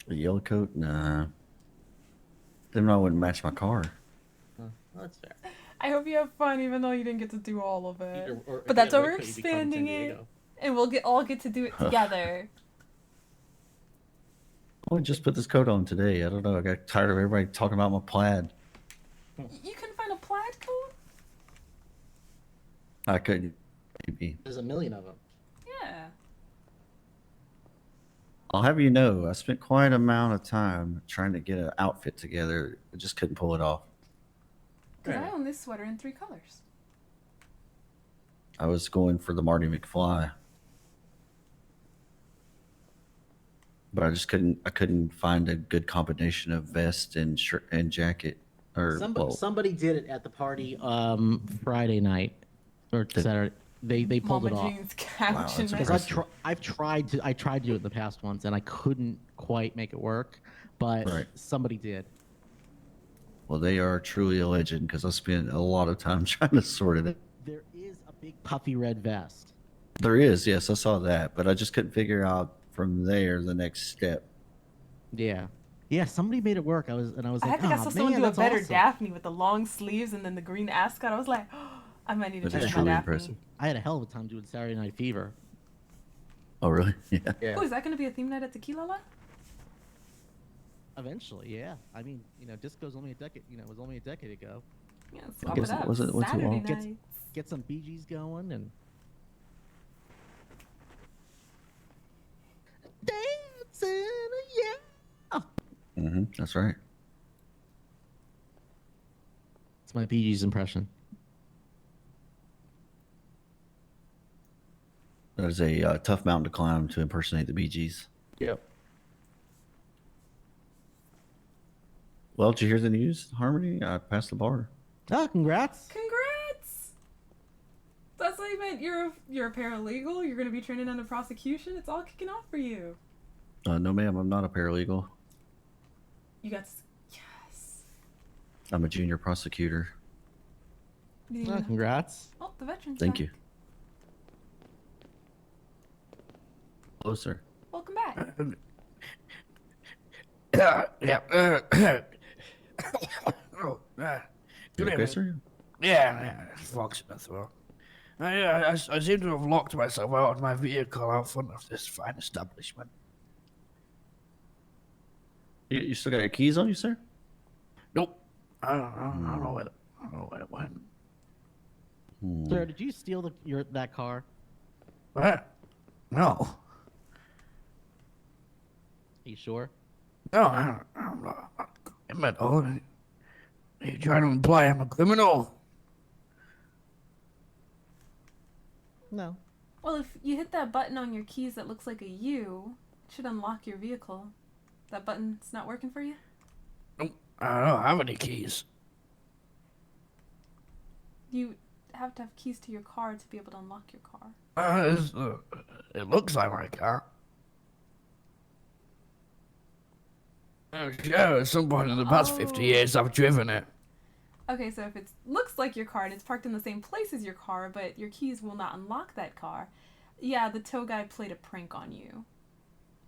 A yellow coat? Nah. Then I wouldn't match my car. Well, that's fair. I hope you have fun even though you didn't get to do all of it. Or if But you that's had a why red we're coat, you'd become expanding San it. Diego. And we'll all get to do it together. I just put this coat on today. I don't know. I got tired of everybody talking about my plaid. You can find a plaid coat? I couldn't. Maybe. There's a million of them. Yeah. I'll have you know, I spent quite an amount of time trying to get an outfit together. I just couldn't pull it off. Because I own this sweater in 3 colors. I was going for the Marty McFly. But I just couldn't find a good combination of vest and shirt and jacket. Or Somebody did it at the party Friday night or Saturday. They pulled Mama it off. Jean's couch and Because I've tried to do it in the past once and I couldn't quite make it work, but Right. somebody did. Well, they are truly a legend because I spent a lot of time trying to sort it out. There is a big puffy red vest. There is, yes, I saw that, but I just couldn't figure out from there the next step. Yeah. Yeah, somebody made it work. I was I like, think I "Oh, saw someone man, do a that's better awesome." Daphne with the long sleeves and then the green ascot. I was like, oh, I might need to That is check my truly Daphne. impressive. I had a hell of a time doing Saturday Night Fever. Oh, really? Yeah. Yeah. Oh, is that going to be a theme night at Tequila La? Eventually, yeah. I mean, disco's only a decade. It was only a decade ago. Yeah, swap guess it it up. wasn't too Saturday long. night. Get some Bee Gees going and dancing, yeah. That's right. It's my Bee Gees impression. That is a tough mountain to climb to impersonate the Bee Gees. Yep. Well, did you hear the news, Harmony? I passed the bar. Oh, congrats. Congrats! That's what you meant. You're a paralegal. You're gonna be training under prosecution. It's all kicking off for you. No, ma'am, I'm not a paralegal. You got yes. I'm a junior prosecutor. Yeah. Congrats. Oh, the veterans. Thank back. you. Hello, sir. Welcome back. Yeah. Oh, You good okay, evening. sir? Yeah, fox in the throat. I seem to have locked myself out of my vehicle out front of this fine establishment. You still got your keys on you, sir? Nope. I don't know where it went. Sir, did you steal that car? What? No. Are you sure? No, I'm not a criminal. Are you trying to imply I'm a criminal? No. Well, if you hit that button on your keys that looks like a U, it should unlock your vehicle. That button's not working for you? Nope. I don't have any keys. You have to have keys to your car to be able to unlock your car. It looks like my car. Yeah, at some point in the past 50 years, I've driven it. Okay, so if it looks like your car and it's parked in the same place as your car, but your keys will not unlock that car, yeah, the tow guy played a prank on you.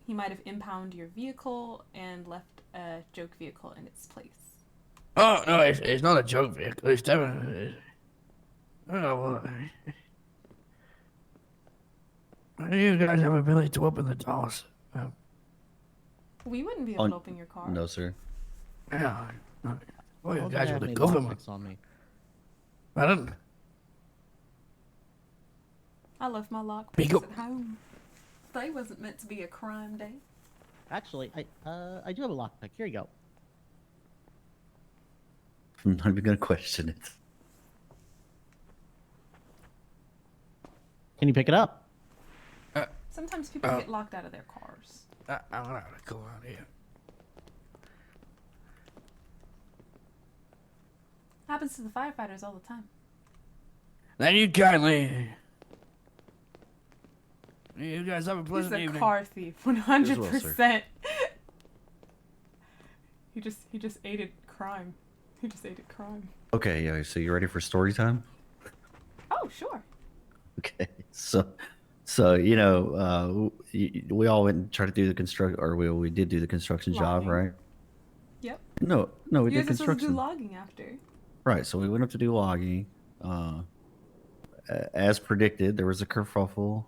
He might have impounded your vehicle and left a joke vehicle in its place. Oh, no, it's not a joke vehicle. It's definitely... Oh, well... You guys have ability to open the doors. We wouldn't be able to open your car. No, sir. Yeah. Oh, you Don't guys have with the any government. lockpicks on me. Pardon? I left my Speak lockpicks up. at home. Today wasn't meant to be a crime day. Actually, I do have a lockpick. Here you go. I'm not even going to question it. Can you pick it up? Sometimes people get locked out of their cars. I'm gonna have to go out here. Happens to the firefighters all the time. Then you kindly... You guys have a He's pleasant a evening. car thief, 100%. Yes, He just aided crime. He just aided crime. Okay, yeah, so you ready for story time? Oh, sure. Okay, so we all went and tried to do the construction, or we did do the construction job, Logging. right? Yep. No, we You did guys are supposed to do construction. logging after. Right, so we went up to do logging. As predicted, there was a kerfuffle.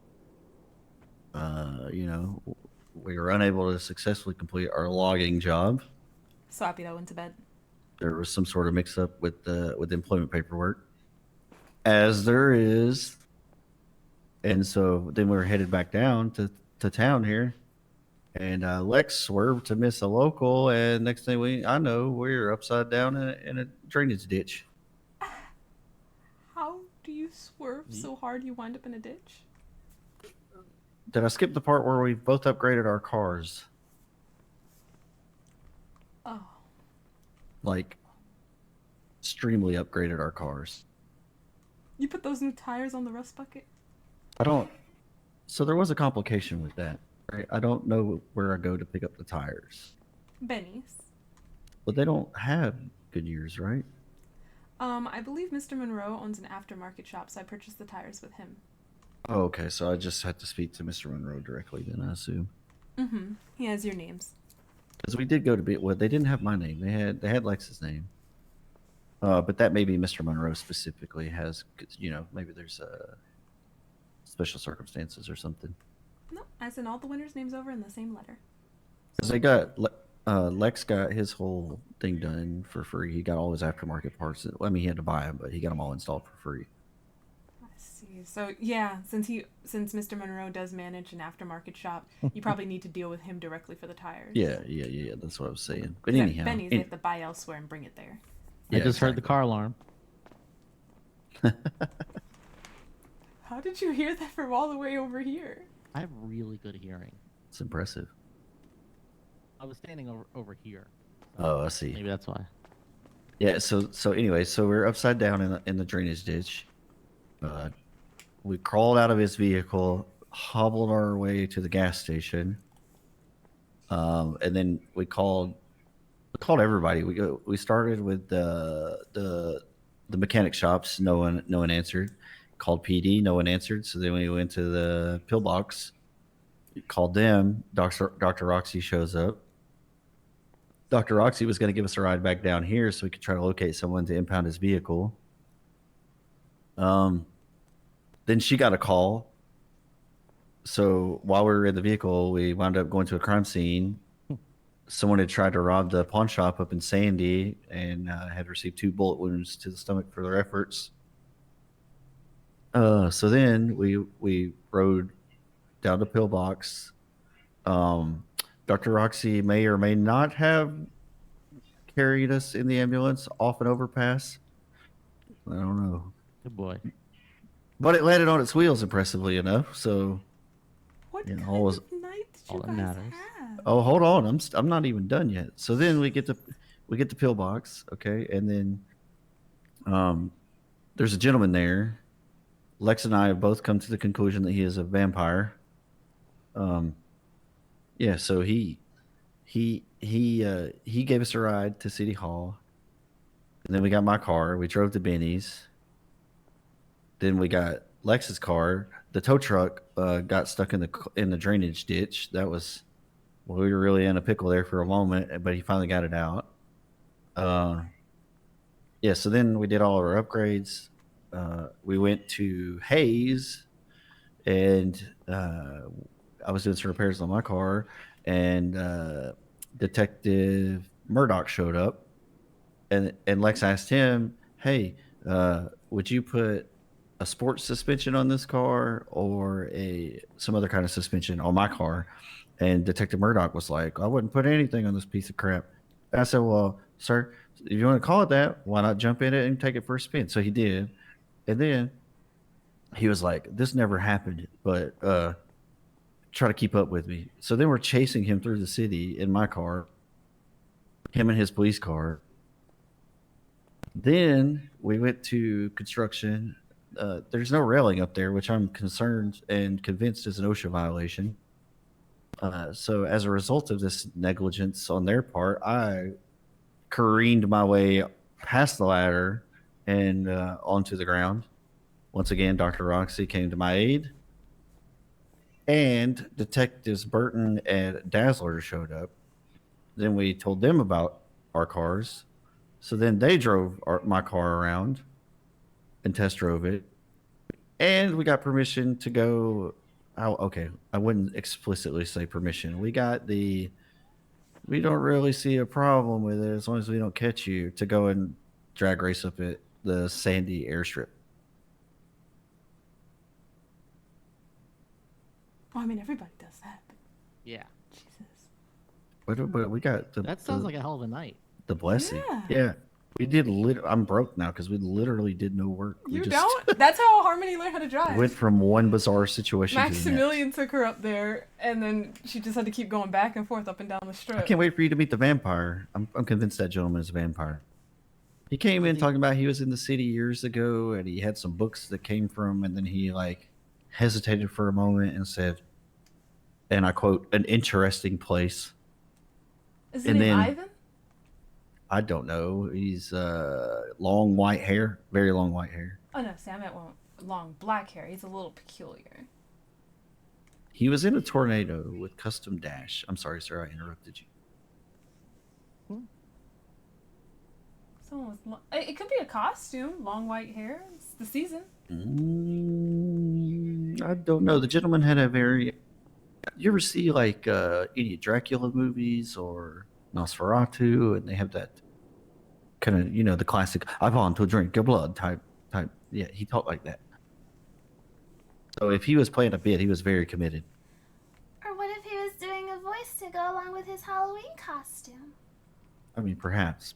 We were unable to successfully complete our logging job. So happy that I went to bed. There was some sort of mix-up with the employment paperwork, as there is. And so then we were headed back down to town here, and Lex swerved to miss a local, and next thing I know, we're upside down in a drainage ditch. How do you swerve so hard you wind up in a ditch? Did I skip the part where we both upgraded our cars? Oh. Like, extremely upgraded our cars. You put those new tires on the rust bucket? So there was a complication with that, right? I don't know where I go to pick up the tires. Benny's. But they don't have Goodyears, right? I believe Mr. Monroe owns an aftermarket shop, so I purchased the tires with him. Oh, okay, so I just had to speak to Mr. Monroe directly then, I assume. Mm-hmm. He has your names. Because we did go to well, they didn't have my name. They had Lex's name. But that maybe Mr. Monroe specifically has, maybe there's special circumstances or something. No, I sent all the winners' names over in the same letter. Because they got Lex got his whole thing done for free. He got all his aftermarket parts. I mean, he had to buy them, but he got them all installed for free. I see. So yeah, since Mr. Monroe does manage an aftermarket shop, you probably need to deal with him directly for the tires. Yeah. That's what I was saying. But Yeah, anyhow, Benny's, they have to buy elsewhere and bring it there. I just heard the car alarm. How did you hear that from all the way over here? I have really good hearing. It's impressive. I was standing over here. Oh, I see. Maybe that's why. Yeah. So anyway, so we're upside down in the drainage ditch. We crawled out of his vehicle, hobbled our way to the gas station, and then we called everybody. We started with the mechanic shops. No one answered. Called PD. No one answered. So then we went to the pillbox. Called them. Dr. Roxy shows up. Dr. Roxy was going to give us a ride back down here so we could try to locate someone to impound his vehicle. Then she got a call. So while we were in the vehicle, we wound up going to a crime scene. Someone had tried to rob the pawn shop up in Sandy and had received 2 bullet wounds to the stomach for their efforts. So then we rode down to Pillbox. Dr. Roxy may or may not have carried us in the ambulance off an overpass. I don't know. Good boy. But it landed on its wheels impressively enough. So, What you know, kind always. of night did all you that guys matters. have? Oh, hold on. I'm not even done yet. So then we get to Pillbox, okay, and then there's a gentleman there. Lex and I have both come to the conclusion that he is a vampire. Yeah, so he gave us a ride to City Hall, and then we got my car. We drove to Benny's. Then we got Lex's car. The tow truck got stuck in the drainage ditch. That was, well, we were really in a pickle there for a moment, but he finally got it out. Yeah, so then we did all of our upgrades. We went to Hayes, and I was doing some repairs on my car, and Detective Murdoch showed up, and Lex asked him, "Hey, would you put a sports suspension on this car or some other kind of suspension on my car?" And Detective Murdoch was like, "I wouldn't put anything on this piece of crap." And I said, "Well, sir, if you want to call it that, why not jump in it and take it for a spin?" So he did. And then he was like, "This never happened, but try to keep up with me." So then we're chasing him through the city in my car, him and his police car. Then we went to construction. There's no railing up there, which I'm concerned and convinced is an OSHA violation. So as a result of this negligence on their part, I careened my way past the ladder and onto the ground. Once again, Dr. Roxy came to my aid, and Detectives Burton and Dazzler showed up. Then we told them about our cars. So then they drove my car around and test drove it. And we got permission to go. Oh, okay. I wouldn't explicitly say permission. We got we don't really see a problem with it as long as we don't catch you, to go and drag race up at the Sandy airstrip. Well, I mean, everybody does that. But Yeah. Jesus. But we got That sounds like a hell of a night. the blessing. Yeah. Yeah. We did I'm broke now because we literally did no work. You we just don't? That's how Harmony learned how to drive. went from one bizarre situation to the next. Maximilian took her up there, and then she just had to keep going back and forth up and down the I strip. can't wait for you to meet the vampire. I'm convinced that gentleman is a vampire. He came in talking about he was in the city years ago and he had some books that came from, and then he like hesitated for a moment and said, and I quote, "an interesting place." Is his and name then- Ivan? I don't know. He's long white hair, very long white hair. Oh no, Sam meant long black hair. He's a little peculiar. He was in a tornado with Custom Dash. I'm sorry, sir, I interrupted you. Someone with it could be a costume, long white hair. It's the season. I don't know. The gentleman had a very. You ever see like any Dracula movies or Nosferatu, and they have that kind of, you know, the classic "I want to drink your blood" type. Yeah, he talked like that. So if he was playing a bit, he was very committed. Or what if he was doing a voice to go along with his Halloween costume? I mean, perhaps.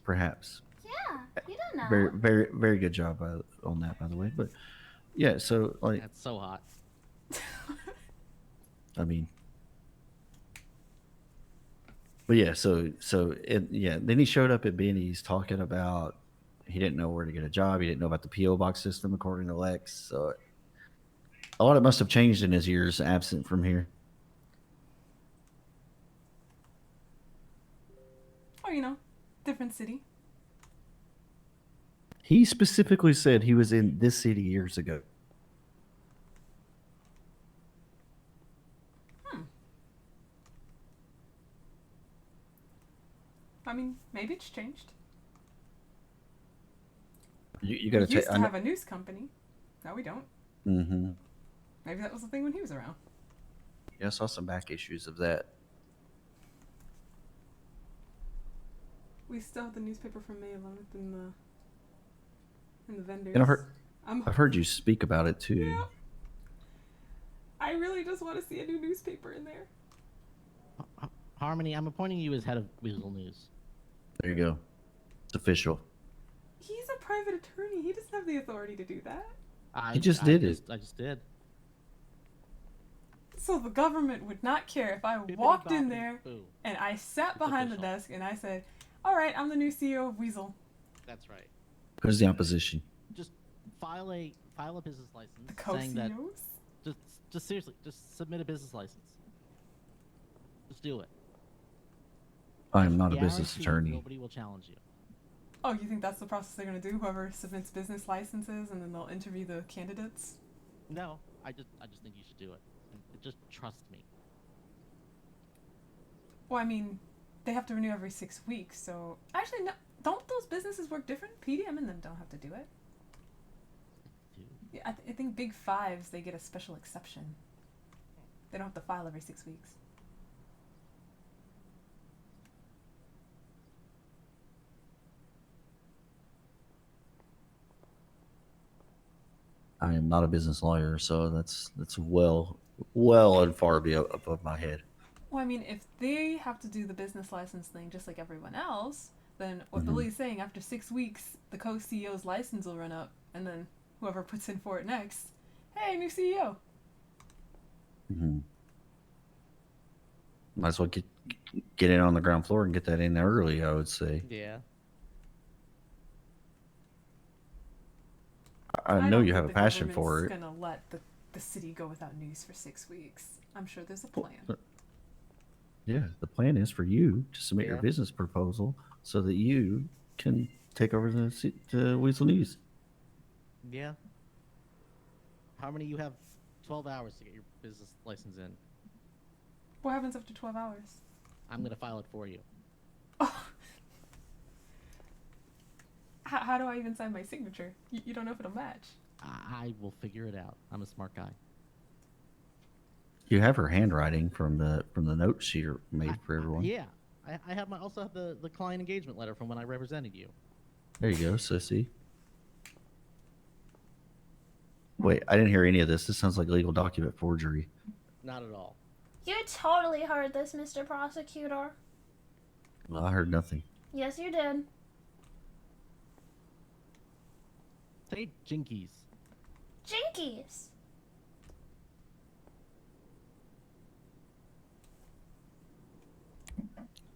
Yeah, you don't know. Very, very, very good job on that, by the way. But Yeah, so like, That's so hot. I mean, but yeah, yeah. Then he showed up at Benny's talking about he didn't know where to get a job. He didn't know about the PO box system, according to Lex. So a lot must have changed in his years absent from here. Or, you know, different city. He specifically said he was in this city years ago. I mean, maybe it's changed. You got to We used take. to have a news company. Now we don't. Mm-hmm. Maybe that was the thing when he was around. Yeah, I saw some back issues of that. We still have the newspaper from May 11th in the vendors. And I've I'm heard you speak about it too. Yeah. I really just want to see a new newspaper in there. Harmony, I'm appointing you as head of Weasel News. There you go. It's official. He's a private attorney. He doesn't have the authority to do that. He just did it. I just did. So the government would not care if I walked in there and I sat behind the desk and I said, "All right, I'm the new CEO of Weasel." That's right. Who's the opposition? Just file a business license The saying that. co-CEOs? Just seriously, just submit a business license. Just do it. I am not a business Guarantee attorney. Nobody will challenge you. Oh, you think that's the process they're gonna do? Whoever submits business licenses and then they'll interview the candidates? No, I just think you should do it. And just trust me. Well, I mean, they have to renew every 6 weeks, so actually, no. Don't those businesses work different? PDM and them don't have to do it. Yeah, I think Big Fives they get a special exception. They don't have to file every 6 weeks. I am not a business lawyer, so that's well and far above my head. Well, I mean, if they have to do the business license thing just like everyone else, then what Mhm. Billy's saying, after 6 weeks, the co-CEO's license will run up, and then whoever puts in for it next, hey, new CEO. Mm-hmm. Might as well get in on the ground floor and get that in early, I would say. Yeah. I know don't you think have a the passion for government's it. gonna let the city go without news for 6 weeks. I'm sure there's a plan. Yeah, the plan is for you to submit your Yeah. business proposal so that you can take over the Weasel News. Yeah. Harmony, you have 12 hours to get your business license in. What happens after 12 hours? I'm gonna file it for you. How do I even sign my signature? You don't know if it'll match. I will figure it out. I'm a smart guy. You have her handwriting from the notes she made for everyone. Yeah. I have also have the client engagement letter from when I represented you. There you go, sissy. Wait, I didn't hear any of this. This sounds like legal document forgery. Not at all. You totally heard this, Mr. Prosecutor. Well, I heard nothing. Yes, you did. Say jinkies. Jinkies.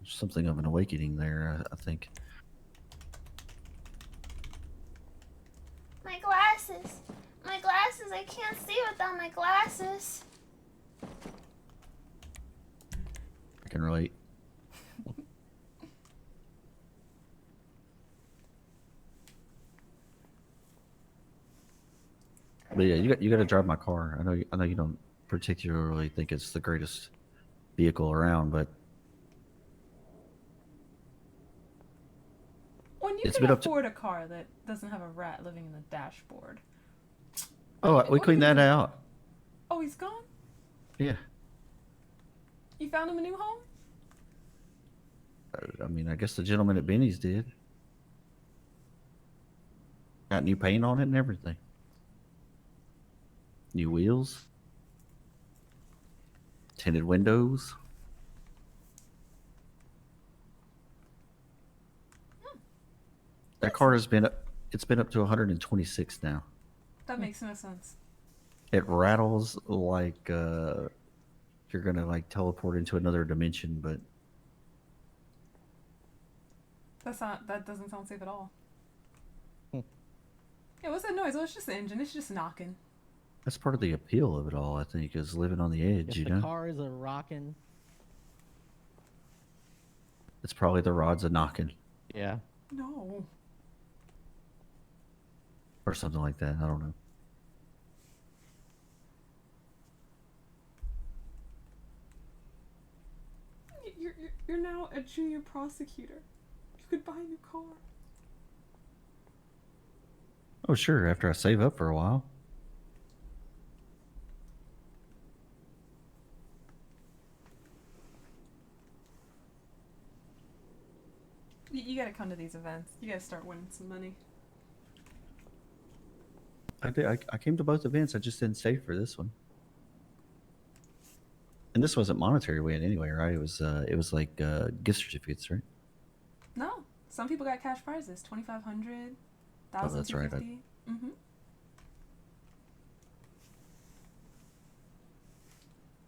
Something of an awakening there, I think. My glasses. My glasses. I can't see without my glasses. I can relate. But yeah, you got to drive my car. I know you don't particularly think it's the greatest vehicle around, but When you It's can been up to- afford a car that doesn't have a rat living in the dashboard. oh, we cleaned that out. Oh, he's gone? Yeah, You found him a new home? I mean, I guess the gentleman at Benny's did. Got new paint on it and everything. New wheels. Tinted windows. That car has been up to 126 now. That makes no sense. It rattles like you're gonna like teleport into another dimension, but That doesn't sound safe at all. Hmm. Yeah, what's that noise? Oh, it's just the engine. It's just knocking. that's part of the appeal of it all. I think is living on the edge. If You the know, car is a rocking. it's probably the rods a knocking Yeah. No. or something like that. I don't know. You're now a junior prosecutor. You could buy a new car. Oh sure, after I save up for a while. You gotta come to these events. You gotta start winning some money. I did. I came to both events. I just didn't save for this one. And this wasn't monetary win anyway, right? It was like gift certificates, right? No, some people got cash prizes. 2,500, Oh, that's right. 1,250. Mm-hmm.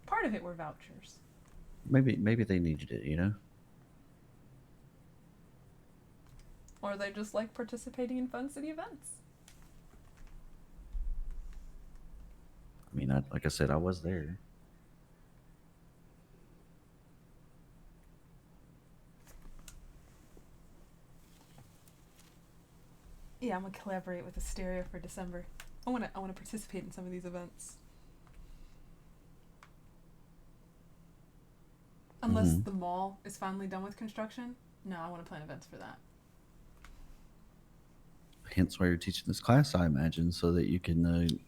Part of it were vouchers. Maybe they needed it, you know. Or they just like participating in Fun City events. I mean, like I said, I was there. Yeah, I'm gonna collaborate with Asteria for December. I wanna participate in some of these events. Unless the mall is finally done with construction. No, I want to plan events for that. Hence why you're teaching this class, I imagine, so that you can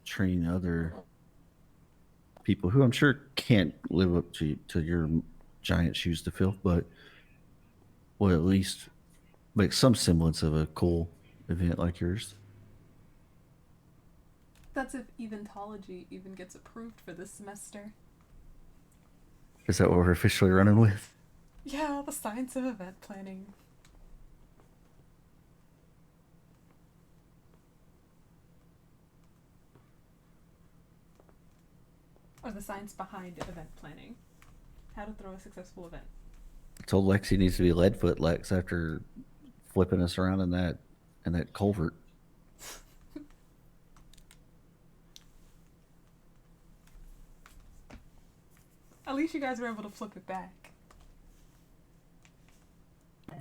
train other people who I'm sure can't live up to your giant shoes to fill, but will at least make some semblance of a cool event like yours. That's if Eventology even gets approved for this semester. Is that what we're officially running with? Yeah, the science of event planning. Or the science behind event planning. How to throw a successful event. I told Lex he needs to be Leadfoot Lex after flipping us around in that culvert. At least you guys were able to flip it back.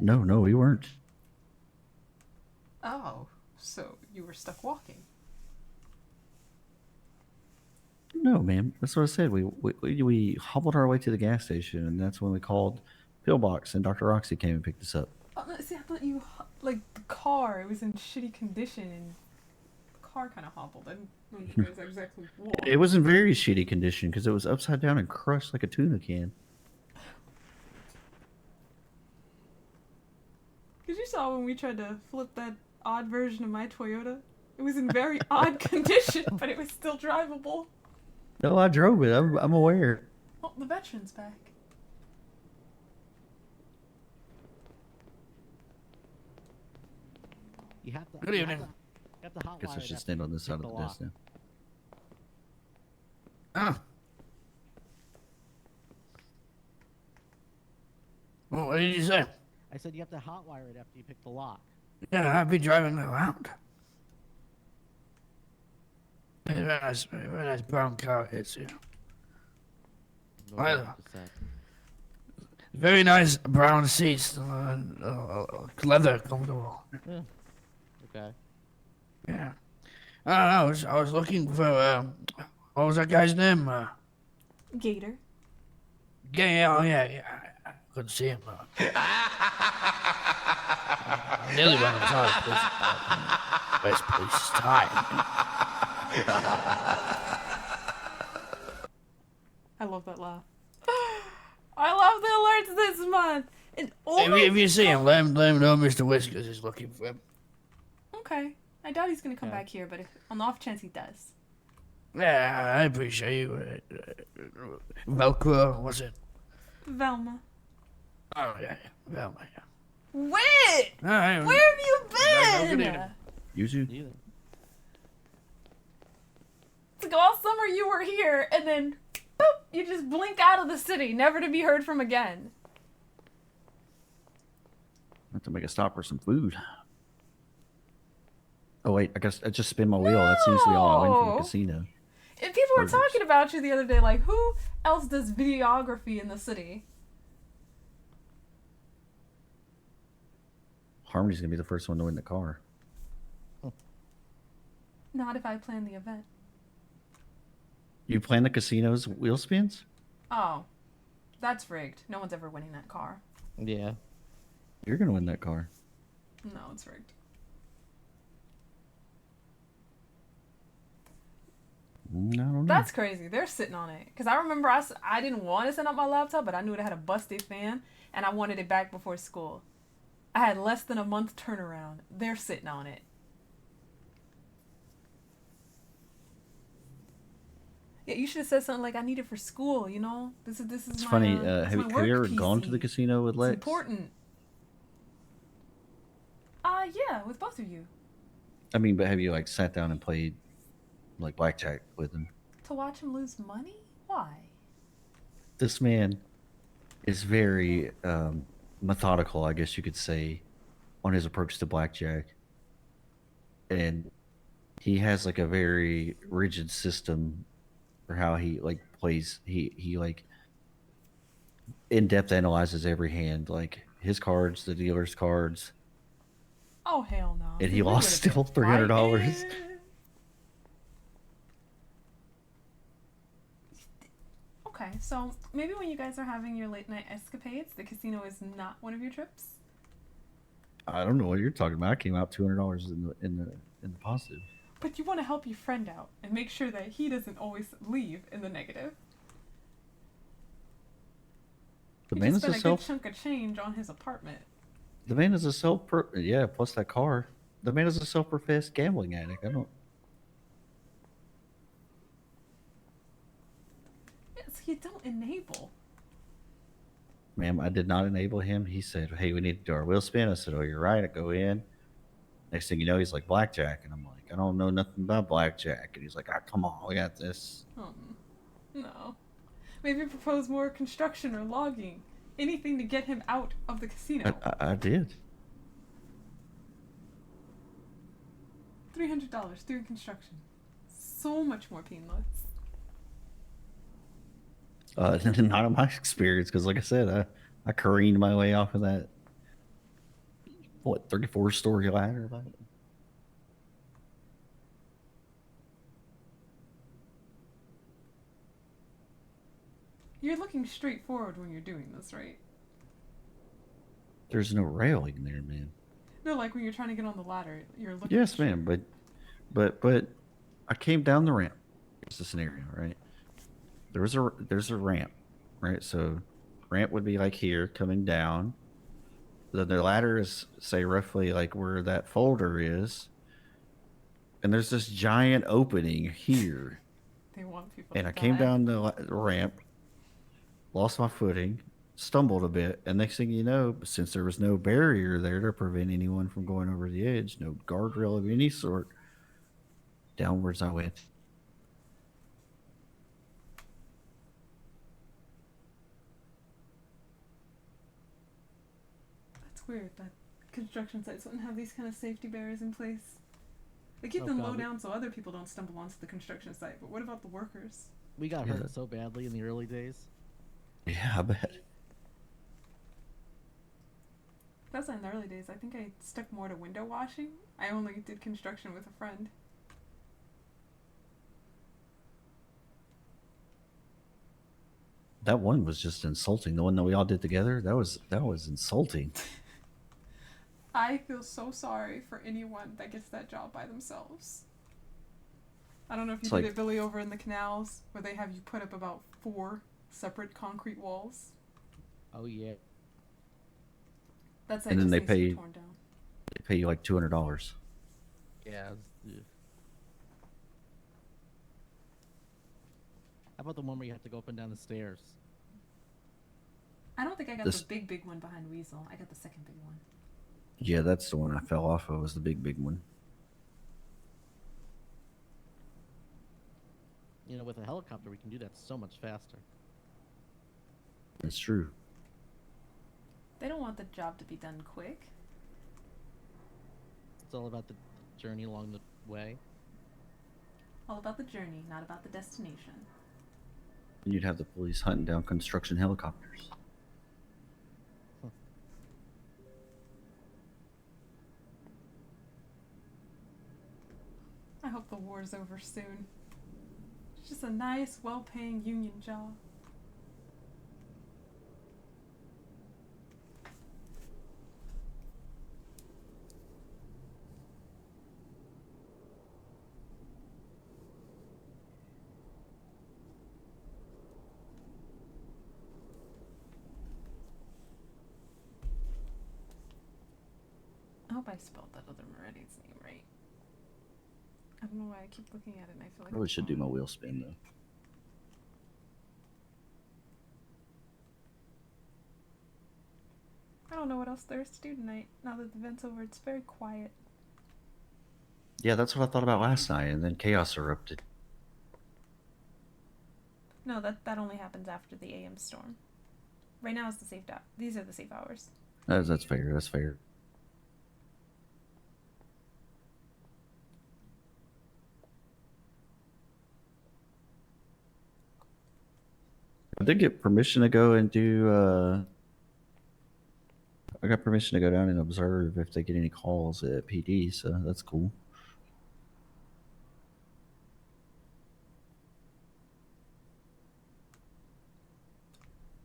No, we weren't. Oh, so you were stuck walking. No, ma'am. That's what I said. We hobbled our way to the gas station, and that's when we called Pillbox, and Dr. Roxy came and picked us up. Oh, no, see, I thought you, like, the car, it was in shitty condition, and the car kind of hobbled. I didn't know you guys exactly walked. It was in very shitty condition because it was upside down and crushed like a tuna can. Because you saw when we tried to flip that odd version of my Toyota? It was in very odd condition, but it was still drivable. No, I drove it. I'm aware. Oh, the veteran's back. You have to. Good evening. You have to hotwire Guess I it should up stand to on this pick side of the lock. desk now. Ah. Well, what did you say? I said you have to hotwire it after you pick the lock. Yeah, I've been driving around. Very nice brown car. It's Well, very nice brown seats, leather, comfortable. Yeah. Okay. Yeah. I was looking for what was that guy's name? Gator. Yeah. I couldn't see him. Nearly ran out of police. Where's police time? I love that laugh. I love the alerts this month. And If you see him, let him know Mr. Whiskers is looking for him. Okay. I doubt he's gonna come back here, but if on the off chance he does. Yeah, I appreciate you. Velcro, what's it? Velma. Oh, yeah, Velma, yeah. Wait! All right. Where have you Yeah, been? good evening. Yuzu? Like all summer you were here, and then boop, you just blink out of the city, never to be heard from again. I have to make a stop for some food. Oh wait, I guess I just spin my wheel. That seems to be all I win from the No. casino. And people were Burgers. talking about you the other day, like, who else does videography in the city? Harmony's gonna be the first one to win the car. Not if I plan the event. You plan the casino's wheel spins? Oh, that's rigged. No one's ever winning that car. Yeah. You're gonna win that car. No, it's rigged. I don't know. That's crazy. They're sitting on it. Because I remember I didn't want to send up my laptop, but I knew it had a busted fan, and I wanted it back before school. I had less than a month turnaround. They're sitting on it. Yeah, you should have said something like, I need it for school, you know? This is It's my, funny. this is my Have work you ever PC. gone to the casino with It's Lex? important. Yeah, with both of you. I mean, but have you like sat down and played like blackjack with him? To watch him lose money? Why? This man is very methodical, I guess you could say, on his approach to blackjack. And he has like a very rigid system for how he like plays. He like in-depth analyzes every hand, like his cards, the dealer's cards. Oh, hell no. And See, he we lost would've still been $300. fighting. Okay, so maybe when you guys are having your late night escapades, the casino is not one of your trips. I don't know what you're talking about. I came out $200 in the positive. But you want to help your friend out and make sure that he doesn't always leave in the negative. The You man just is a spent a good self. chunk of change on his apartment. The man is a yeah. Plus that car. The man is a self-professed gambling addict. I don't. Yes, you don't enable. Ma'am, I did not enable him. He said, "Hey, we need to do our wheel spin." I said, "Oh, you're right." I go in. Next thing you know, he's like blackjack, and I'm like, "I don't know nothing about blackjack." And he's like, "Ah, come on, we got this." No. Maybe propose more construction or logging. Anything to get him out of the casino. I did. $300 through construction. So much more painless. Not in my experience, because like I said, I careened my way off of that. What 34-story ladder? You're looking straight forward when you're doing this, right? There's no railing there, man. No, like when you're trying to get on the ladder, you're looking. Yes, straight. ma'am. But I came down the ramp. Here's the scenario, right? There's a ramp, right? So ramp would be like here coming down. The ladder is say roughly like where that folder is. And there's this giant opening here. They want people. And to I came die. down the ramp, lost my footing, stumbled a bit, and next thing you know, since there was no barrier there to prevent anyone from going over the edge, no guardrail of any sort, downwards I went. That's weird that construction sites wouldn't have these kind of safety barriers in place. They keep Oh, them God, low we- down so other people don't stumble onto the construction site. But what about the workers? We got Yeah. hurt so badly in the early days. Yeah, I bet. That's in the early days. I think I stuck more to window washing. I only did construction with a friend. That one was just insulting. The one that we all did together, that was insulting. I feel so sorry for anyone that gets that job by themselves. I don't know if you It's did like- it, Billy, over in the canals, where they have you put up about 4 separate concrete walls. Oh yeah. That's And then they just needs to be pay- torn down. They pay you like $200. Yeah. How about the one where you have to go up and down the stairs? I don't think I got This- the big one behind Weasel. I got the second big one. Yeah, that's the one I fell off of. Was the big one. You know, with a helicopter, we can do that so much faster. That's true. They don't want the job to be done quick. It's all about the journey along the way. All about the journey, not about the destination. And you'd have the police hunting down construction helicopters. I hope the war's over soon. It's just a nice, well-paying union job. I hope I spelled that other Meridian's name right. I don't know why I keep looking at it and I feel like Probably should do my wheel spin though. I don't know what else there is to do tonight. Now that the event's over, it's very quiet. Yeah, that's what I thought about last night, and then chaos erupted. No, that only happens after the AM storm. Right now is the safe these are the safe hours. That's fair. That's fair. I did get permission to go and do. I got permission to go down and observe if they get any calls at PD, so that's cool.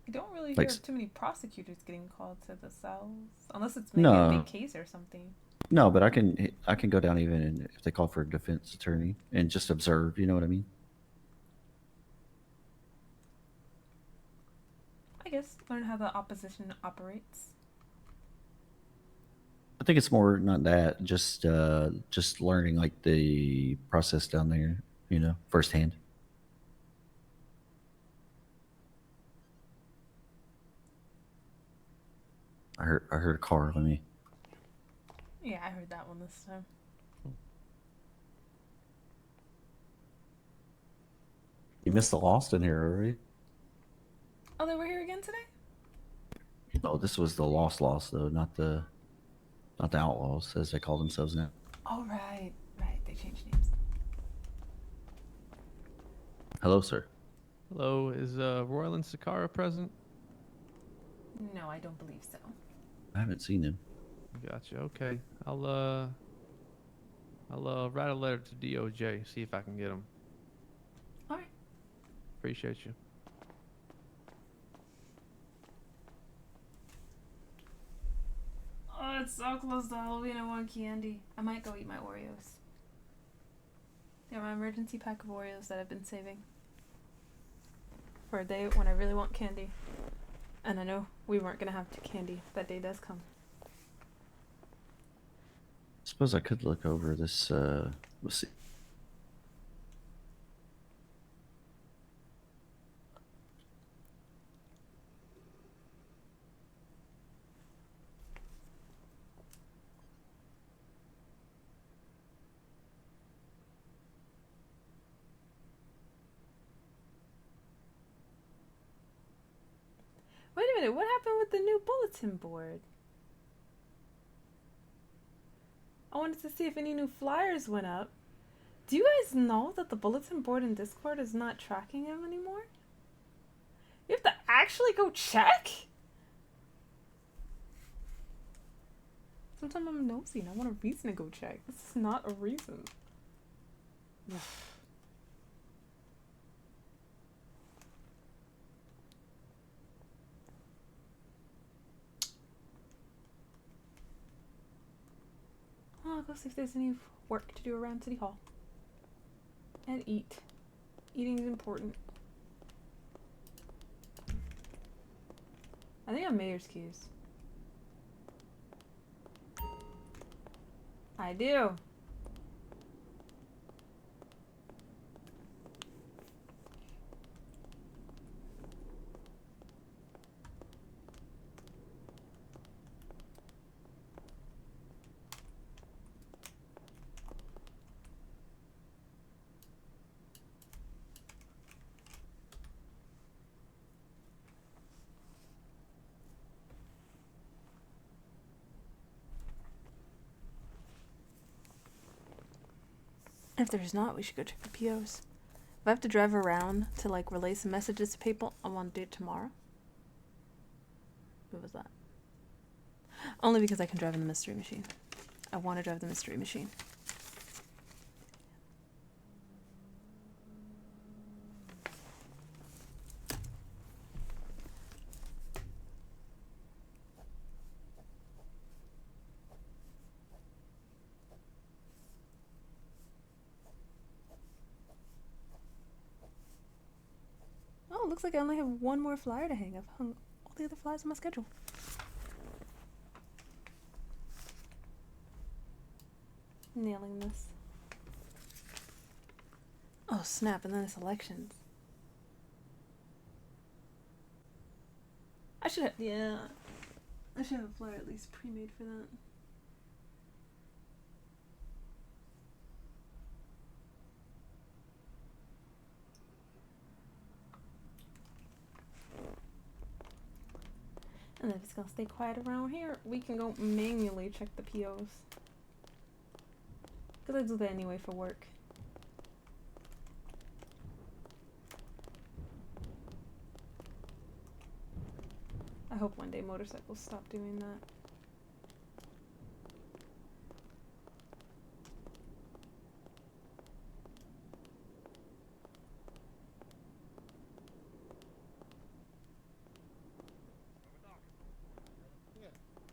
I don't really hear Like, of too many prosecutors getting called to the cells, unless it's maybe a No. big case or something. No, but I can go down even and if they call for a defense attorney and just observe. You know what I mean? I guess learn how the opposition operates. I think it's more not that, just learning like the process down there, you know, firsthand. I heard a car. Let me. Yeah, I heard that one this time. You missed the Lost in here already. Oh, they were here again today? Oh, this was the Lost though, not the Outlaws as they call themselves now. Oh, right. They changed names. Hello, sir. Hello, is Royland Sakara present? No, I don't believe so. I haven't seen him. Gotcha. Okay, I'll write a letter to DOJ, see if I can get him. All right. Appreciate you. Oh, it's so close to Halloween. I want candy. I might go eat my Oreos. They're my emergency pack of Oreos that I've been saving for a day when I really want candy. And I know we weren't gonna have candy. That day does come. Suppose I could look over this. Let's see. Wait a minute, what happened with the new bulletin board? I wanted to see if any new flyers went up. Do you guys know that the bulletin board in Discord is not tracking him anymore? You have to actually go check? Sometimes I'm nosy and I want a reason to go check. This is not a reason. I'll go see if there's any work to do around City Hall. And eat. Eating is important. I think I'm mayor's keys. I do. If there's not, we should go check the POs. If I have to drive around to like relay some messages to people, I want to do it tomorrow. What was that? Only because I can drive in the mystery machine. I want to drive the mystery machine. Oh, it looks like I only have one more flyer to hang. I've hung all the other flyers on my schedule. Nailing this. Oh snap, and then it's elections. I should have, yeah. I should have a flyer at least pre-made for that. And if it's gonna stay quiet around here, we can go manually check the POs. Because I do that anyway for work. I hope one day motorcycles stop doing that.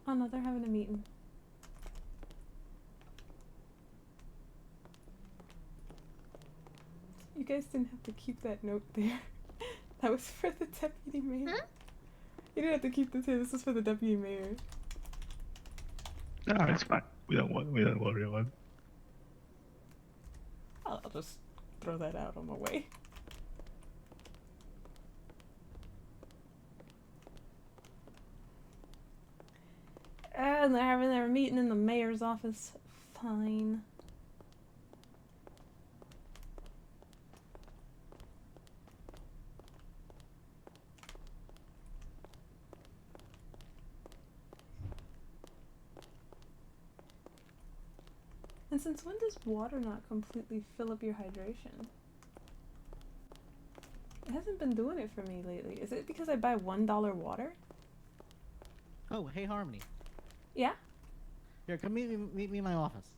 Oh no, they're having a meeting. You guys didn't have to keep that note there. That was for the deputy mayor. Huh? You didn't have to keep this here. This was for the deputy mayor. No, it's fine. We don't worry about it. I'll just throw that out on my way. And they're having their meeting in the mayor's office. Fine. And since when does water not completely fill up your hydration? It hasn't been doing it for me lately. Is it because I buy $1 water? Oh, hey Harmony. Yeah? Here, come meet me in my office.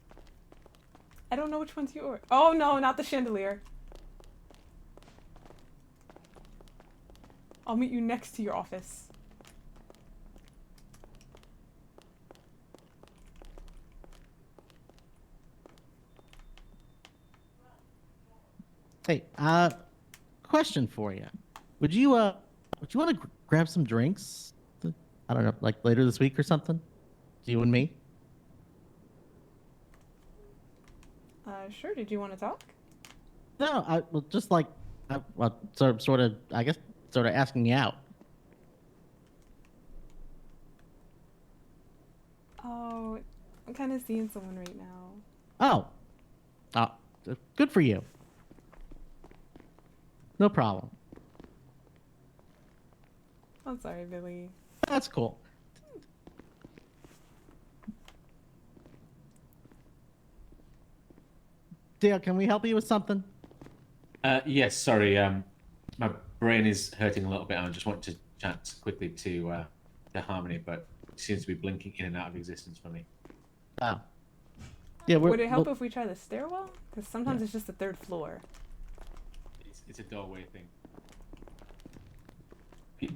I don't know which one's yours. Oh no, not the chandelier. I'll meet you next to your office. Hey, question for you. Would you want to grab some drinks? I don't know, like later this week or something? You and me? Sure. Did you want to talk? No, well, just like, well, sort of, I guess, sort of asking you out. Oh, I'm kind of seeing someone right now. Oh, good for you. No problem. I'm sorry, Billy. That's cool. Dale, can we help you with something? Yes, sorry. My brain is hurting a little bit. I just want to chat quickly to Harmony, but it seems to be blinking in and out of existence for me. Oh. Yeah, Would it help if we try the stairwell? Because sometimes it's just the third floor. It's a doorway thing.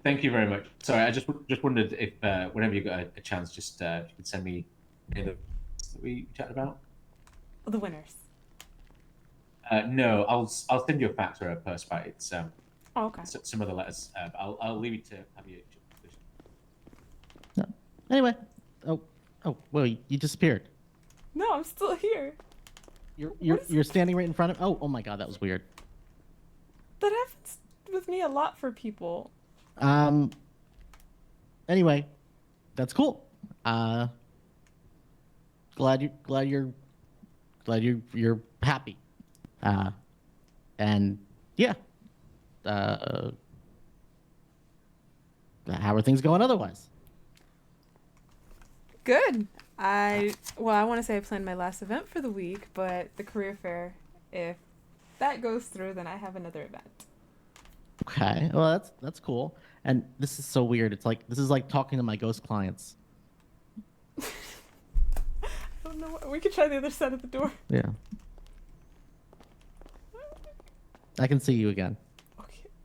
Thank you very much. Sorry, I just wondered if whenever you got a chance, just if you could send me the that we chatted about. The winners. No, I'll send you a fax or a post by it's Oh, okay. some other letters. But I'll leave you to have your. No. Anyway, oh, well, you disappeared. No, I'm still here. You're standing right in front of. Oh my God, that was weird. That happens with me a lot for people. Anyway, that's cool. Glad you're happy. And yeah. How are things going otherwise? Good. I want to say I planned my last event for the week, but the career fair If that goes through, then I have another event. Okay. Well, that's cool. And this is so weird. This is like talking to my ghost clients. I don't know. We could try the other side of the door. Yeah. I can see you again.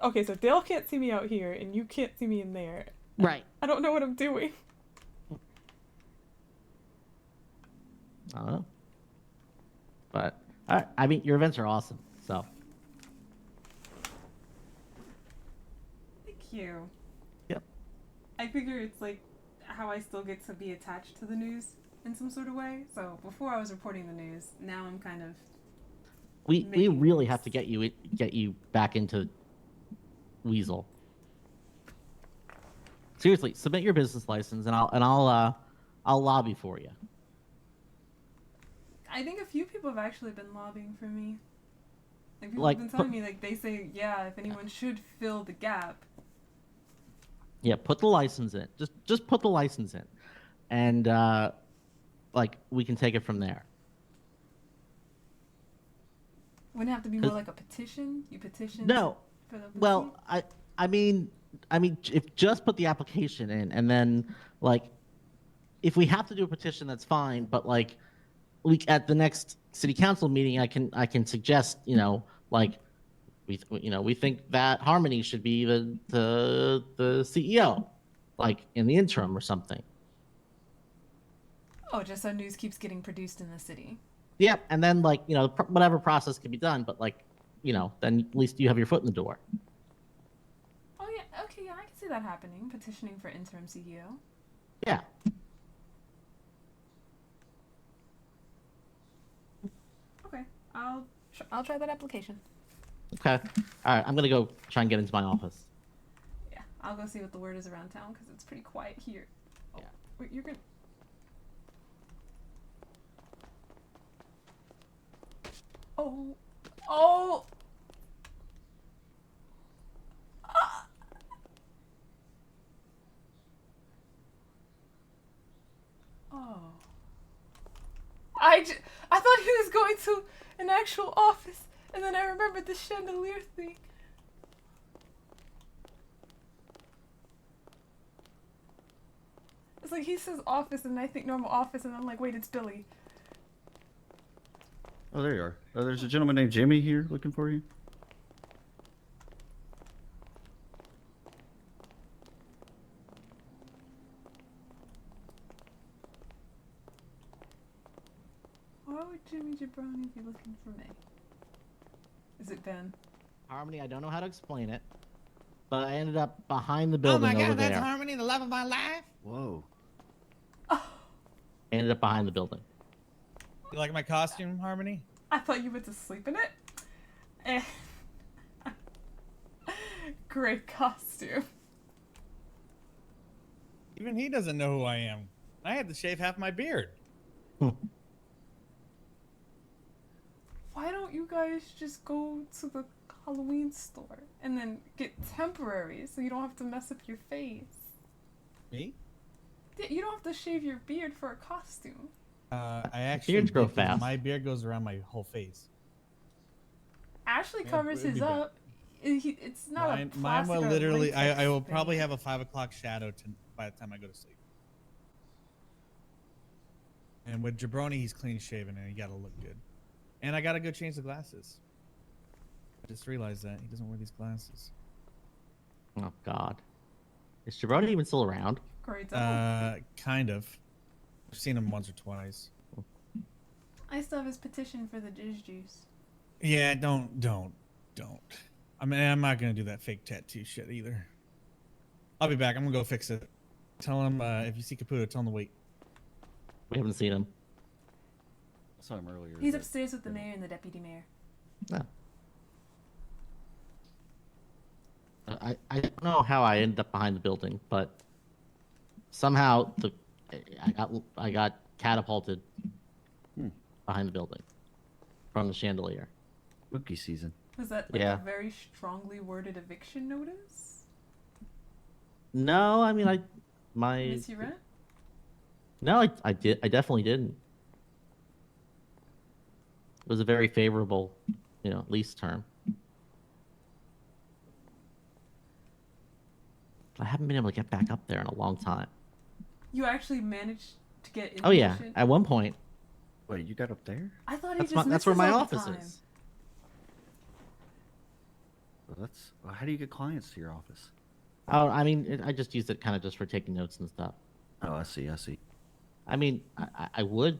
Okay, so Dale can't see me out here, and you can't see me in there. Right. I don't know what I'm doing. I don't know. But I mean, your events are awesome. So. Thank you. Yep. I figure it's like how I still get to be attached to the news in some sort of way. So before I was reporting the news, now I'm kind of. We really have to get you back into Weasel. Seriously, submit your business license, and I'll lobby for you. I think a few people have actually been lobbying for me. Like people Like, have been telling me, like they say, yeah, if anyone should fill the gap. Yeah, put the license in. Just put the license in, and like we can take it from there. Wouldn't it have to be more like a petition? You petition. No. For the Well, I mean, if just put the application in, and then like, if we have to do a petition, that's fine. But like, at the next city council meeting, I can suggest, like, we think that Harmony should be the CEO, like in the interim or something. Oh, just so news keeps getting produced in the city. Yep, and then like whatever process can be done, but like then at least you have your foot in the door. Oh yeah, okay, yeah, I can see that happening. Petitioning for interim CEO. Yeah. Okay, I'll try that application. Okay. All right, I'm gonna go try and get into my office. Yeah, I'll go see what the word is around town because it's pretty quiet here. Oh, Yeah. wait, you're good. Oh, oh. Ah. Oh. I thought he was going to an actual office, and then I remembered the chandelier thing. It's like he says office, and I think normal office, and I'm like, wait, it's Billy. Oh, there you are. Oh, there's a gentleman named Jimmy here looking for you. Why would Jimmy Jabroni be looking for me? Is it Ben? Harmony, I don't know how to explain it, but I ended up behind the building over there. That's Harmony, the love of my life. Whoa. I ended up behind the building. You like my costume, Harmony? I thought you went to sleep in it. Eh. Great costume. Even he doesn't know who I am. I had to shave half my beard. Why don't you guys just go to the Halloween store and then get temporary so you don't have to mess up your face? Me? Yeah, you don't have to shave your beard for a costume. I actually Beards grow did, 'cause fast. My beard goes around my whole face. Ashley Yeah, covers it'd his be up. It's not Mine, a mine will plastic or literally. latex I will thing. probably have a 5 o'clock shadow by the time I go to sleep. And with Jabroni, he's clean shaven and he gotta look good. And I gotta go change the glasses. I just realized that he doesn't wear these glasses. Oh God, is Jabroni even still around? Great. I Kind of. I've seen him once or twice. still have his petition for the Jizz Juice. Yeah, don't. I mean, I'm not gonna do that fake tattoo shit either. I'll be back. I'm gonna go fix it. Tell him if you see Caputo, tell him to wait. We haven't seen him. I saw him earlier. He's but- upstairs with the mayor and the deputy mayor. No. I don't know how I ended up behind the building, but somehow I got catapulted behind the building from the chandelier. Spooky season. Was that like Yeah. a very strongly worded eviction notice? No, I mean my Miss you rent? no, I definitely didn't. It was a very favorable, lease term. I haven't been able to get back up there in a long time. You actually managed to get in Oh the yeah, mission? at one point. Wait, you got up there? I thought he That's just that's where misses my all the office time. is. Well, how do you get clients to your office? Oh, I mean, I just used it kind of just for taking notes and stuff. Oh, I see. I see. I mean, I would.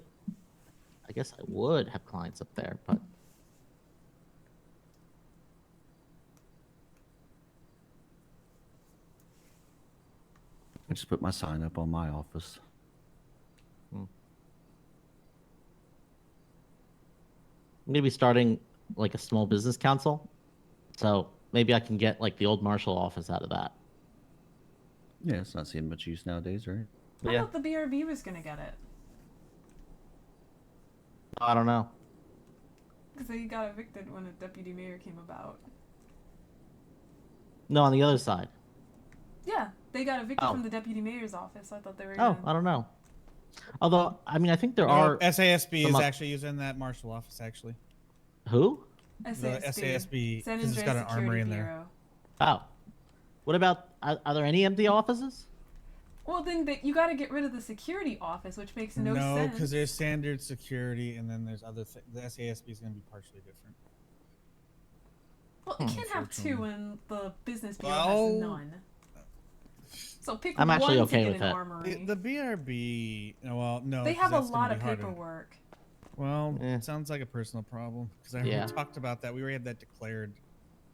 I guess I would have clients up there, but I just put my sign up on my office. maybe starting like a small business council. So maybe I can get like the old Marshall office out of that. Yeah, it's not seeing much use nowadays, right? But I yeah, thought the BRB was gonna get it I don't know. because they got evicted when a deputy mayor came about. No, on the other side. Yeah, they got evicted Oh. from the deputy mayor's office. I thought they were. Oh, Gonna... I don't know. Although, I mean, I think there No, are SASB some is oth- actually using that Marshall office. Actually, Who? the SASB San because it's got an Andreas armory Security in there. Bureau. Oh. What about, are there any empty offices? Well, then you got to get rid of the security office, which makes no No, sense. because there's standard security, and then there's other things. The SASB is going to be partially different. Well, you can't have two when the business bureau Well- has none. So pick I'm actually one okay to get with an that. armory. The BRB, well, no. They 'cause have a that's gonna lot be of harder. paperwork. Well, it sounds like a personal problem because I Yeah. already talked about that. We already had that declared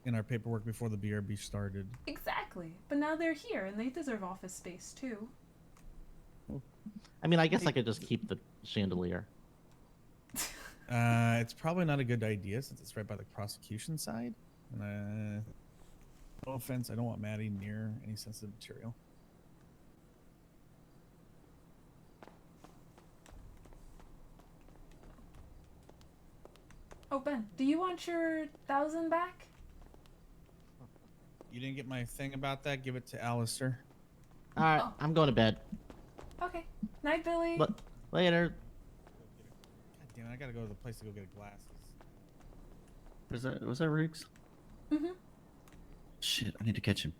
in our paperwork before the BRB started. Exactly. But now they're here and they deserve office space too. I mean, I guess I could just keep the chandelier. It's probably not a good idea since it's right by the prosecution side. No offense, I don't want Maddie near any sensitive material. Oh, Ben, do you want your 1,000 back? You didn't get my thing about that? Give it to Alistair. All right, I'm going to bed. Okay. Night, Billy. Later. God damn it, I gotta go to the place to go get glasses. Was that Riggs? Mhm. Shit, I need to catch him.